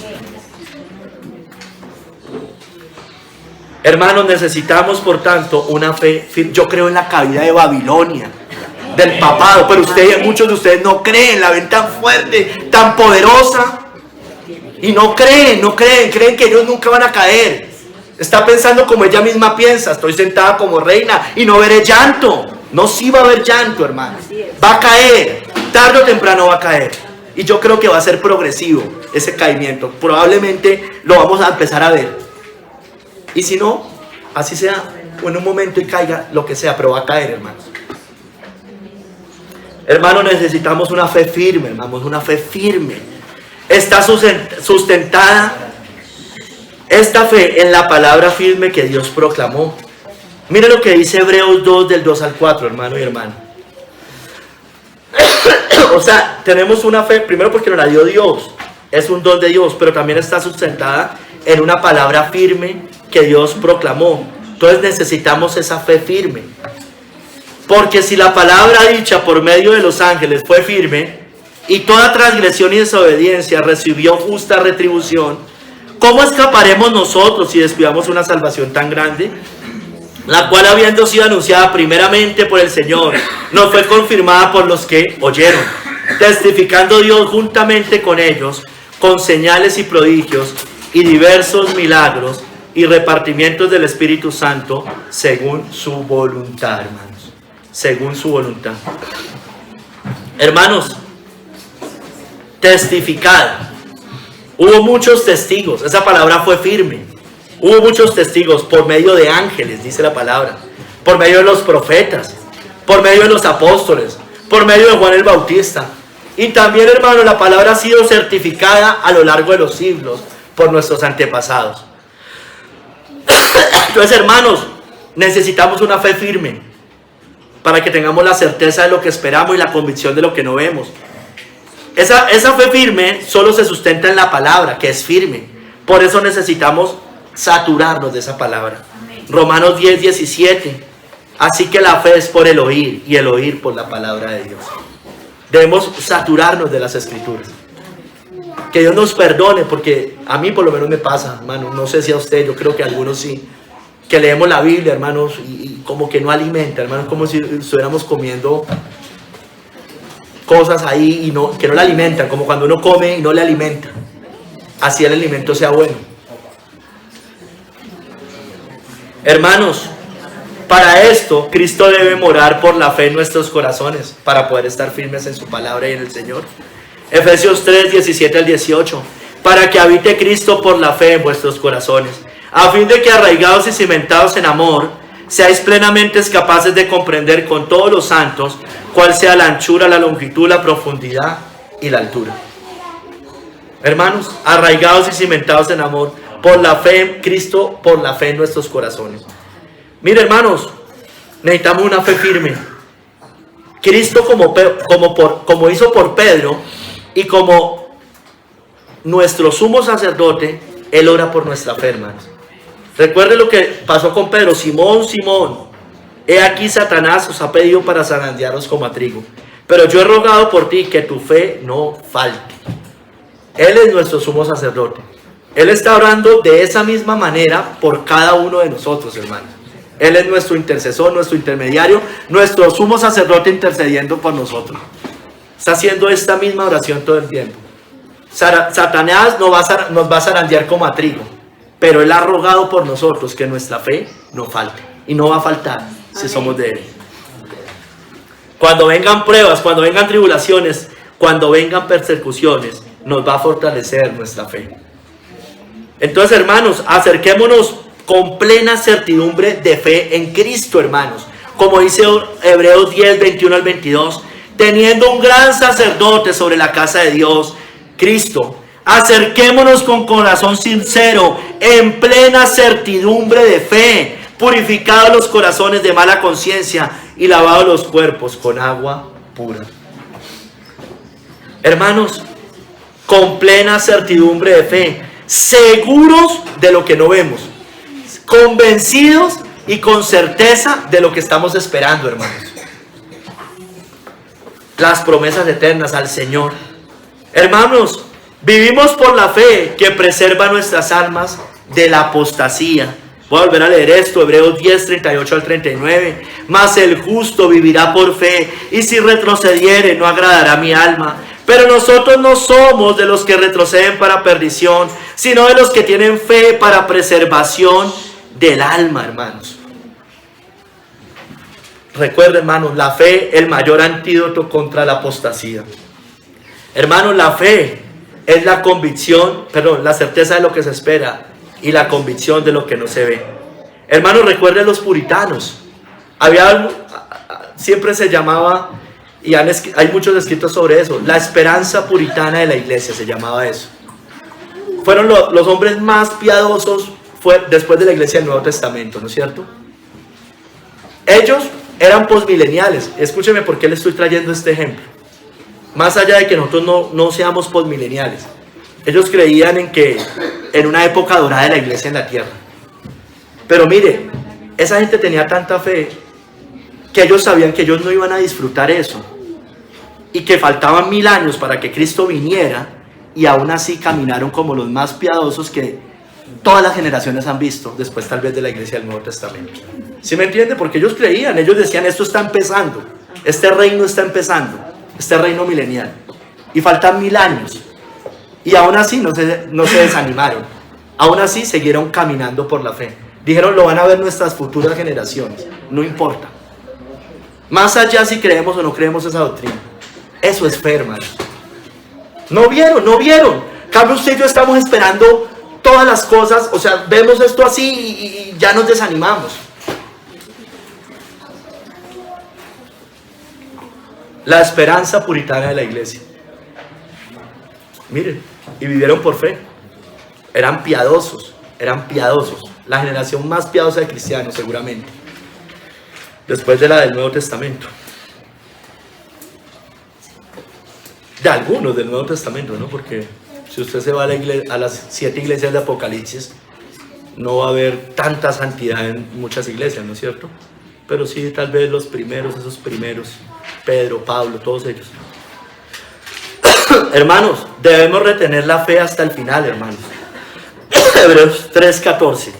Hermanos, necesitamos por tanto una fe firme. Yo creo en la caída de Babilonia, del papado, pero muchos de ustedes no creen, la ven tan fuerte, tan poderosa, y no creen que ellos nunca van a caer. Está pensando como ella misma piensa, estoy sentada como reina y no veré llanto. No, sí va a haber llanto, hermanos. Va a caer, tarde o temprano va a caer. Y yo creo que va a ser progresivo. ese caimiento. Probablemente lo vamos a empezar a ver. Y si no, así sea, en un momento y caiga lo que sea, pero va a caer, hermanos. Hermanos, necesitamos una fe firme, hermanos, una fe firme. Está sustentada esta fe en la palabra firme que Dios proclamó. Mire lo que dice Hebreos 2, del 2 al 4, hermano y hermano. O sea, tenemos una fe, primero porque nos la dio Dios, es un don de Dios, pero también está sustentada en una palabra firme que Dios proclamó. Entonces necesitamos esa fe firme. Porque si la palabra dicha por medio de los ángeles fue firme, y toda transgresión y desobediencia recibió justa retribución, ¿cómo escaparemos nosotros si descuidamos una salvación tan grande? La cual, habiendo sido anunciada primeramente por el Señor, nos fue confirmada por los que oyeron, testificando Dios juntamente con ellos, con señales y prodigios, y diversos milagros, y repartimientos del Espíritu Santo, según su voluntad, hermanos. Según su voluntad. Hermanos, testificada. Hubo muchos testigos, esa palabra fue firme. Hubo muchos testigos por medio de ángeles, dice la palabra, por medio de los profetas, por medio de los apóstoles, por medio de Juan el Bautista. Y también, hermano, la palabra ha sido certificada a lo largo de los siglos por nuestros antepasados. Entonces, hermanos, necesitamos una fe firme para que tengamos la certeza de lo que esperamos y la convicción de lo que no vemos. Esa fe firme solo se sustenta en la palabra, que es firme. Por eso necesitamos saturarnos de esa palabra. Romanos 10, 17. Así que la fe es por el oír, y el oír por la palabra de Dios. Debemos saturarnos de las escrituras. Que Dios nos perdone, porque a mí por lo menos me pasa, hermano. No sé si a usted, yo creo que a algunos sí. Que leemos la Biblia, hermanos, y como que no alimenta, hermanos, como si estuviéramos comiendo cosas ahí y que no le alimentan, como cuando uno come y no le alimenta. Así el alimento sea bueno. Hermanos, para esto Cristo debe morar por la fe en nuestros corazones, para poder estar firmes en su palabra y en el Señor. Efesios 3, 17 al 18. Para que habite Cristo por la fe en vuestros corazones, a fin de que, arraigados y cimentados en amor, seáis plenamente capaces de comprender con todos los santos cuál sea la anchura, la longitud, la profundidad y la altura. Hermanos, arraigados y cimentados en amor, por la fe en Cristo, por la fe en nuestros corazones. Mire, hermanos, necesitamos una fe firme. Cristo, como hizo por Pedro, y como nuestro sumo sacerdote, Él ora por nuestra fe, hermanos. Recuerde lo que pasó con Pedro. Simón, Simón, he aquí Satanás os ha pedido para zarandearos como a trigo, pero yo he rogado por ti que tu fe no falte. Él es nuestro sumo sacerdote. Él está orando de esa misma manera por cada uno de nosotros, hermanos. Él es nuestro intercesor, nuestro intermediario, nuestro sumo sacerdote intercediendo por nosotros. Está haciendo esta misma oración todo el tiempo. Satanás nos va a zarandear como a trigo, pero Él ha rogado por nosotros que nuestra fe no falte. Y no va a faltar si somos de Él. Cuando vengan pruebas, cuando vengan tribulaciones, cuando vengan persecuciones, nos va a fortalecer nuestra fe. Entonces, hermanos, acerquémonos con plena certidumbre de fe en Cristo, hermanos. Como dice Hebreos 10, 21 al 22, teniendo un gran sacerdote sobre la casa de Dios, Cristo, acerquémonos con corazón sincero, en plena certidumbre de fe, purificados los corazones de mala conciencia y lavados los cuerpos con agua pura. Hermanos, con plena certidumbre de fe, seguros de lo que no vemos, convencidos y con certeza de lo que estamos esperando, hermanos. Las promesas eternas al Señor. Hermanos, vivimos por la fe que preserva nuestras almas de la apostasía. Voy a volver a leer esto, Hebreos 10, 38 al 39. Mas el justo vivirá por fe, y si retrocediere no agradará mi alma. Pero nosotros no somos de los que retroceden para perdición, sino de los que tienen fe para preservación del alma, hermanos. Recuerden, hermanos, la fe, el mayor antídoto contra la apostasía. Hermanos, la fe es la convicción, perdón, la certeza de lo que se espera y la convicción de lo que no se ve. Hermanos, recuerden los puritanos. Había algo, siempre se llamaba, y hay muchos escritos sobre eso, la esperanza puritana de la iglesia, se llamaba eso. Fueron los hombres más piadosos después de la iglesia del Nuevo Testamento, ¿no es cierto? Ellos eran posmileniales. Escúcheme por qué le estoy trayendo este ejemplo. Más allá de que nosotros no seamos posmileniales, ellos creían en una época dorada de la iglesia en la tierra. Pero mire, esa gente tenía tanta fe que ellos sabían que ellos no iban a disfrutar eso y que faltaban 1000 años para que Cristo viniera, y aún así caminaron como los más piadosos que todas las generaciones han visto después tal vez de la iglesia del Nuevo Testamento. ¿Sí me entiende? Porque ellos creían, ellos decían, esto está empezando, este reino está empezando, este reino milenial, y faltan 1000 años, y aún así no se desanimaron, aún así siguieron caminando por la fe. Dijeron, lo van a ver nuestras futuras generaciones, no importa. Más allá si creemos o no creemos esa doctrina. Eso es fe, hermanos. No vieron. Cambio, usted y yo estamos esperando todas las cosas, o sea, vemos esto así y ya nos desanimamos. La esperanza puritana de la iglesia. Miren, y vivieron por fe. Eran piadosos. La generación más piadosa de cristianos, seguramente. Después de la del Nuevo Testamento. De algunos del Nuevo Testamento, ¿no? Porque si usted se va a las 7 iglesias de Apocalipsis, no va a haber tanta santidad en muchas iglesias, ¿no es cierto? Pero sí, tal vez esos primeros, Pedro, Pablo, todos ellos. Hermanos, debemos retener la fe hasta el final, hermanos. Hebreos 3:14.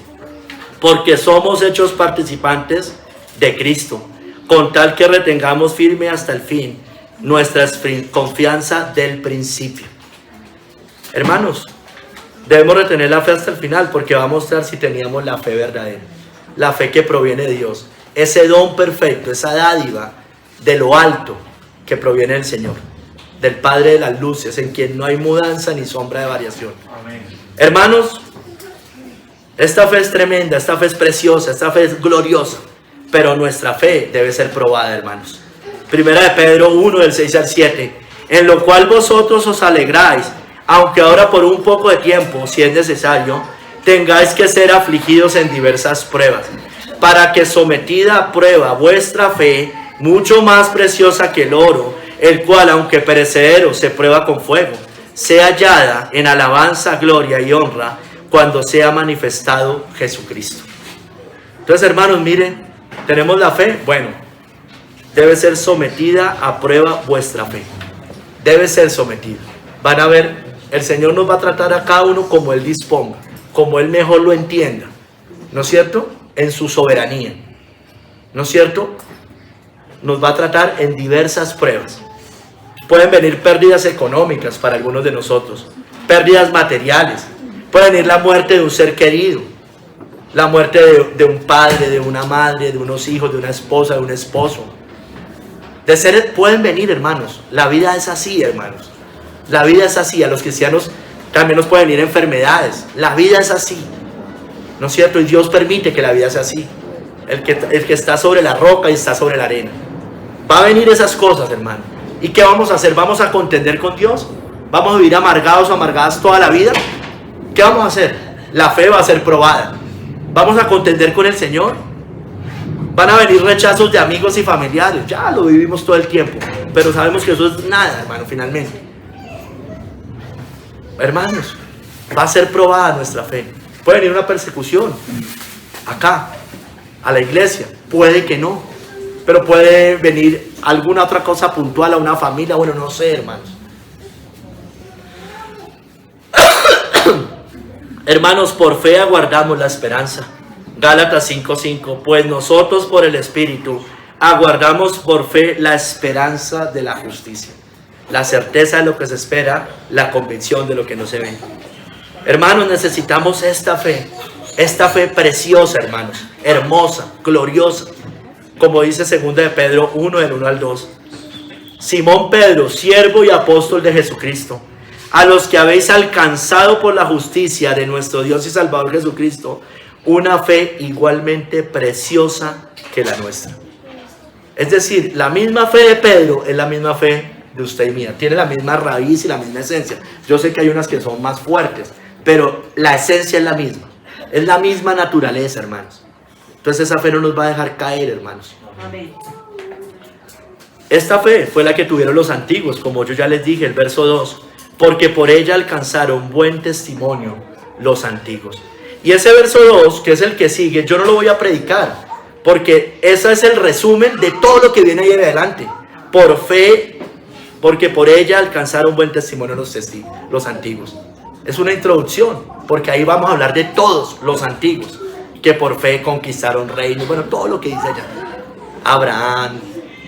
Porque somos hechos participantes de Cristo, con tal que retengamos firme hasta el fin nuestra confianza del principio. Hermanos, debemos retener la fe hasta el final, porque va a mostrar si teníamos la fe verdadera, la fe que proviene de Dios, ese don perfecto, esa dádiva de lo alto que proviene del Señor, del Padre de las luces, en quien no hay mudanza ni sombra de variación. Amén. Hermanos, esta fe es tremenda, esta fe es preciosa, esta fe es gloriosa, pero nuestra fe debe ser probada, hermanos. Primera de Pedro 1, del 6 al 7, en lo cual vosotros os alegráis, aunque ahora por un poco de tiempo, si es necesario, tengáis que ser afligidos en diversas pruebas, para que sometida a prueba vuestra fe, mucho más preciosa que el oro, el cual aunque perecedero se prueba con fuego, sea hallada en alabanza, gloria y honra, cuando sea manifestado Jesucristo. Entonces, hermanos, miren, tenemos la fe, bueno, debe ser sometida a prueba vuestra fe. Debe ser sometida. Van a ver, el Señor nos va a tratar a cada uno como Él disponga, como Él mejor lo entienda, ¿no es cierto? En su soberanía, ¿no es cierto? Nos va a tratar en diversas pruebas. Pueden venir pérdidas económicas para algunos de nosotros, pérdidas materiales, puede venir la muerte de un ser querido, la muerte de un padre, de una madre, de unos hijos, de una esposa, de un esposo. Pueden venir, hermanos. La vida es así, hermanos. La vida es así. A los cristianos también nos pueden venir enfermedades. La vida es así, ¿no es cierto? Y Dios permite que la vida sea así. El que está sobre la roca y está sobre la arena. Va a venir esas cosas, hermano. ¿Y qué vamos a hacer? ¿Vamos a contender con Dios? ¿Vamos a vivir amargados o amargadas toda la vida? ¿Qué vamos a hacer? La fe va a ser probada. ¿Vamos a contender con el Señor? Van a venir rechazos de amigos y familiares. Ya lo vivimos todo el tiempo. Pero sabemos que eso es nada, hermano, finalmente. Hermanos, va a ser probada nuestra fe. Puede venir una persecución acá, a la iglesia. Puede que no. Pero puede venir alguna otra cosa puntual a una familia. Bueno, no sé, hermanos. Hermanos, por fe aguardamos la esperanza. Gálatas 5:5, pues nosotros por el Espíritu aguardamos por fe la esperanza de la justicia, la certeza de lo que se espera, la convicción de lo que no se ve. Hermanos, necesitamos esta fe preciosa, hermanos, hermosa, gloriosa, como dice 2 de Pedro 1, del 1 al 2. Simón Pedro, siervo y apóstol de Jesucristo, a los que habéis alcanzado por la justicia de nuestro Dios y Salvador Jesucristo, una fe igualmente preciosa que la nuestra. Es decir, la misma fe de Pedro es la misma fe de usted y mía. Tiene la misma raíz y la misma esencia. Yo sé que hay unas que son más fuertes, pero la esencia es la misma. Es la misma naturaleza, hermanos. Entonces esa fe no nos va a dejar caer, hermanos. Amén. Esta fe fue la que tuvieron los antiguos, como yo ya les dije, el verso 2. Porque por ella alcanzaron buen testimonio los antiguos. Y ese verso 2, que es el que sigue, yo no lo voy a predicar, porque ese es el resumen de todo lo que viene ahí adelante. Por fe, porque por ella alcanzaron buen testimonio los antiguos. Es una introducción, porque ahí vamos a hablar de todos los antiguos, que por fe conquistaron reinos, bueno, todo lo que dice allá. Abraham,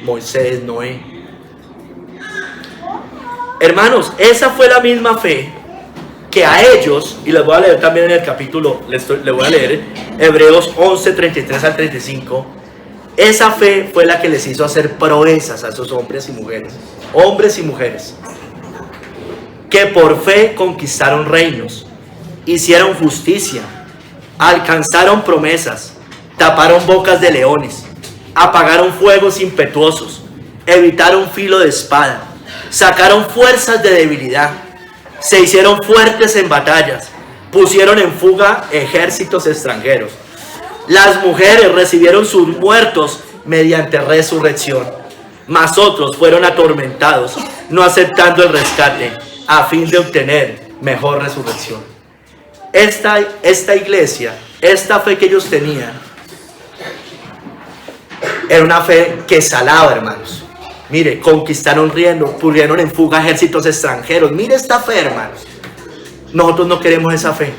Moisés, Noé. Hermanos, esa fue la misma fe que a ellos, y les voy a leer también en el capítulo, les voy a leer Hebreos 11, 33 al 35, esa fe fue la que les hizo hacer proezas a esos hombres y mujeres, que por fe conquistaron reinos, hicieron justicia, alcanzaron promesas, taparon bocas de leones, apagaron fuegos impetuosos, evitaron filo de espada, sacaron fuerzas de debilidad, se hicieron fuertes en batallas, pusieron en fuga ejércitos extranjeros. Las mujeres recibieron sus muertos mediante resurrección, mas otros fueron atormentados, no aceptando el rescate, a fin de obtener mejor resurrección. Esta iglesia, esta fe que ellos tenían, era una fe que salaba, hermanos. Mire, conquistaron riendo, pusieron en fuga ejércitos extranjeros. Mire esta fe, hermanos. Nosotros no queremos esa fe.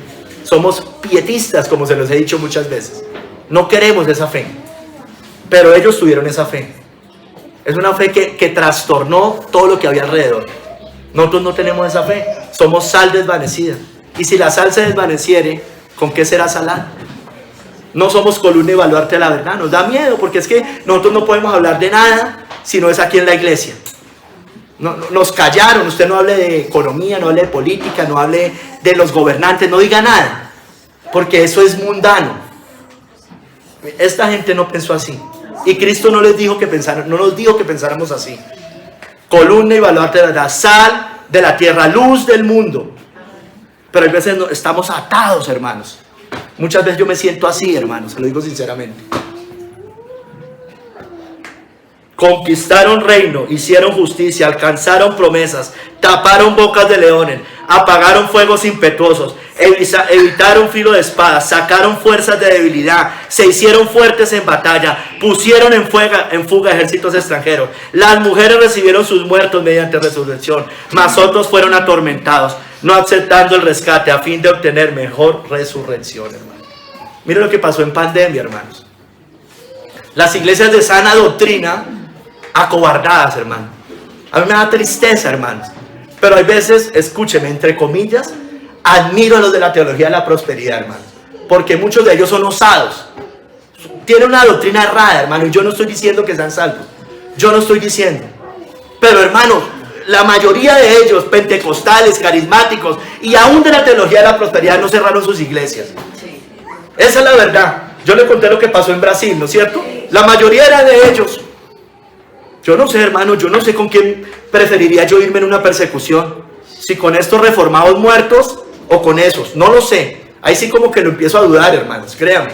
Somos pietistas, como se los he dicho muchas veces. No queremos esa fe. Pero ellos tuvieron esa fe. Es una fe que trastornó todo lo que había alrededor. Nosotros no tenemos esa fe. Somos sal desvanecida. Y si la sal se desvaneciere, ¿con qué será salada? No somos columna y baluarte de la verdad. Nos da miedo, porque es que nosotros no podemos hablar de nada si no es aquí en la iglesia. Nos callaron. Usted no hable de economía, no hable de política, no hable de los gobernantes, no diga nada, porque eso es mundano. Esta gente no pensó así, y Cristo no les dijo que pensaran, no nos dijo que pensáramos así. Columna y baluarte de la sal de la tierra, luz del mundo. Pero a veces estamos atados, hermanos. Muchas veces yo me siento así, hermanos, se lo digo sinceramente. Conquistaron reino, hicieron justicia, alcanzaron promesas, taparon bocas de leones, apagaron fuegos impetuosos, evitaron filo de espada, sacaron fuerzas de debilidad, se hicieron fuertes en batalla, pusieron en fuga ejércitos extranjeros. Las mujeres recibieron sus muertos mediante resurrección, mas otros fueron atormentados, no aceptando el rescate, a fin de obtener mejor resurrección, hermano. Miren lo que pasó en pandemia, hermanos. Las iglesias de sana doctrina acobardadas, hermano. A mí me da tristeza, hermanos. Pero hay veces, escúcheme, entre comillas, admiro a los de la teología de la prosperidad, hermanos. Porque muchos de ellos son osados. Tienen una doctrina errada, hermano. Y yo no estoy diciendo que sean salvos. Yo no estoy diciendo. Pero, hermanos, la mayoría de ellos, pentecostales, carismáticos, y aún de la teología de la prosperidad, no cerraron sus iglesias. Esa es la verdad. Yo le conté lo que pasó en Brasil, ¿no es cierto? La mayoría era de ellos. Yo no sé, hermano, yo no sé con quién preferiría yo irme en una persecución. Si con estos reformados muertos o con esos. No lo sé. Ahí sí como que lo empiezo a dudar, hermanos, créanme.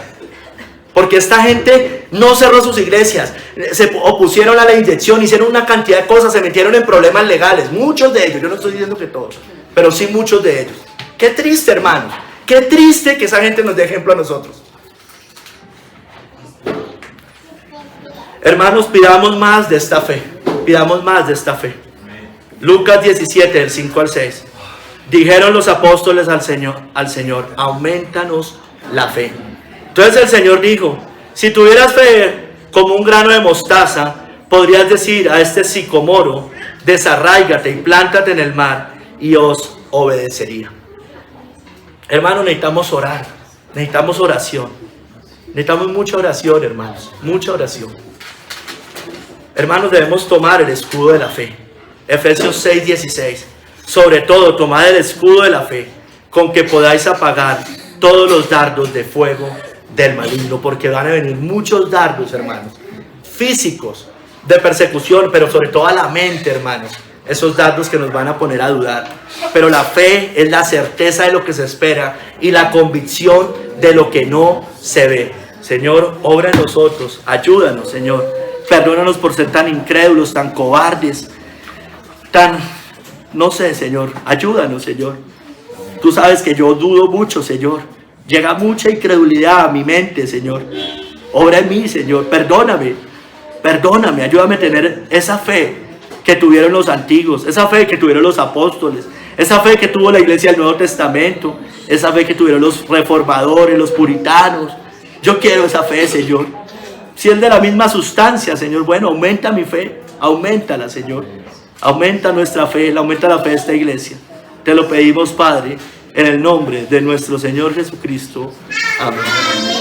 Porque esta gente no cerró sus iglesias. Se opusieron a la inyección, hicieron una cantidad de cosas, se metieron en problemas legales. Muchos de ellos, yo no estoy diciendo que todos, pero sí muchos de ellos. Qué triste, hermanos. Qué triste que esa gente nos dé ejemplo a nosotros. Hermanos, pidamos más de esta fe. Pidamos más de esta fe. Lucas 17, del 5 al 6. Dijeron los apóstoles al Señor, aumentanos la fe. Entonces el Señor dijo, si tuvieras fe como un grano de mostaza, podrías decir a este sicomoro, desarráigate y plántate en el mar, y os obedecería. Hermanos, necesitamos orar. Necesitamos oración. Necesitamos mucha oración, hermanos. Mucha oración. Hermanos, debemos tomar el escudo de la fe. Efesios 6, 16. Sobre todo, tomad el escudo de la fe, con que podáis apagar todos los dardos de fuego del maligno, porque van a venir muchos dardos, hermanos, físicos, de persecución, pero sobre todo a la mente, hermanos, esos dardos que nos van a poner a dudar. Pero la fe es la certeza de lo que se espera y la convicción de lo que no se ve. Señor, obra en nosotros, ayúdanos, Señor, perdónanos por ser tan incrédulos, tan cobardes, no sé, Señor, ayúdanos, Señor. Tú sabes que yo dudo mucho, Señor. Llega mucha incredulidad a mi mente, Señor. Obra en mí, Señor. Perdóname, ayúdame a tener esa fe que tuvieron los antiguos, esa fe que tuvieron los apóstoles, esa fe que tuvo la iglesia del Nuevo Testamento, esa fe que tuvieron los reformadores, los puritanos. Yo quiero esa fe, Señor. Si es de la misma sustancia, Señor, bueno, aumenta mi fe, auméntala, Señor. Aumenta nuestra fe, aumenta la fe de esta iglesia. Te lo pedimos, Padre, en el nombre de nuestro Señor Jesucristo. Amén.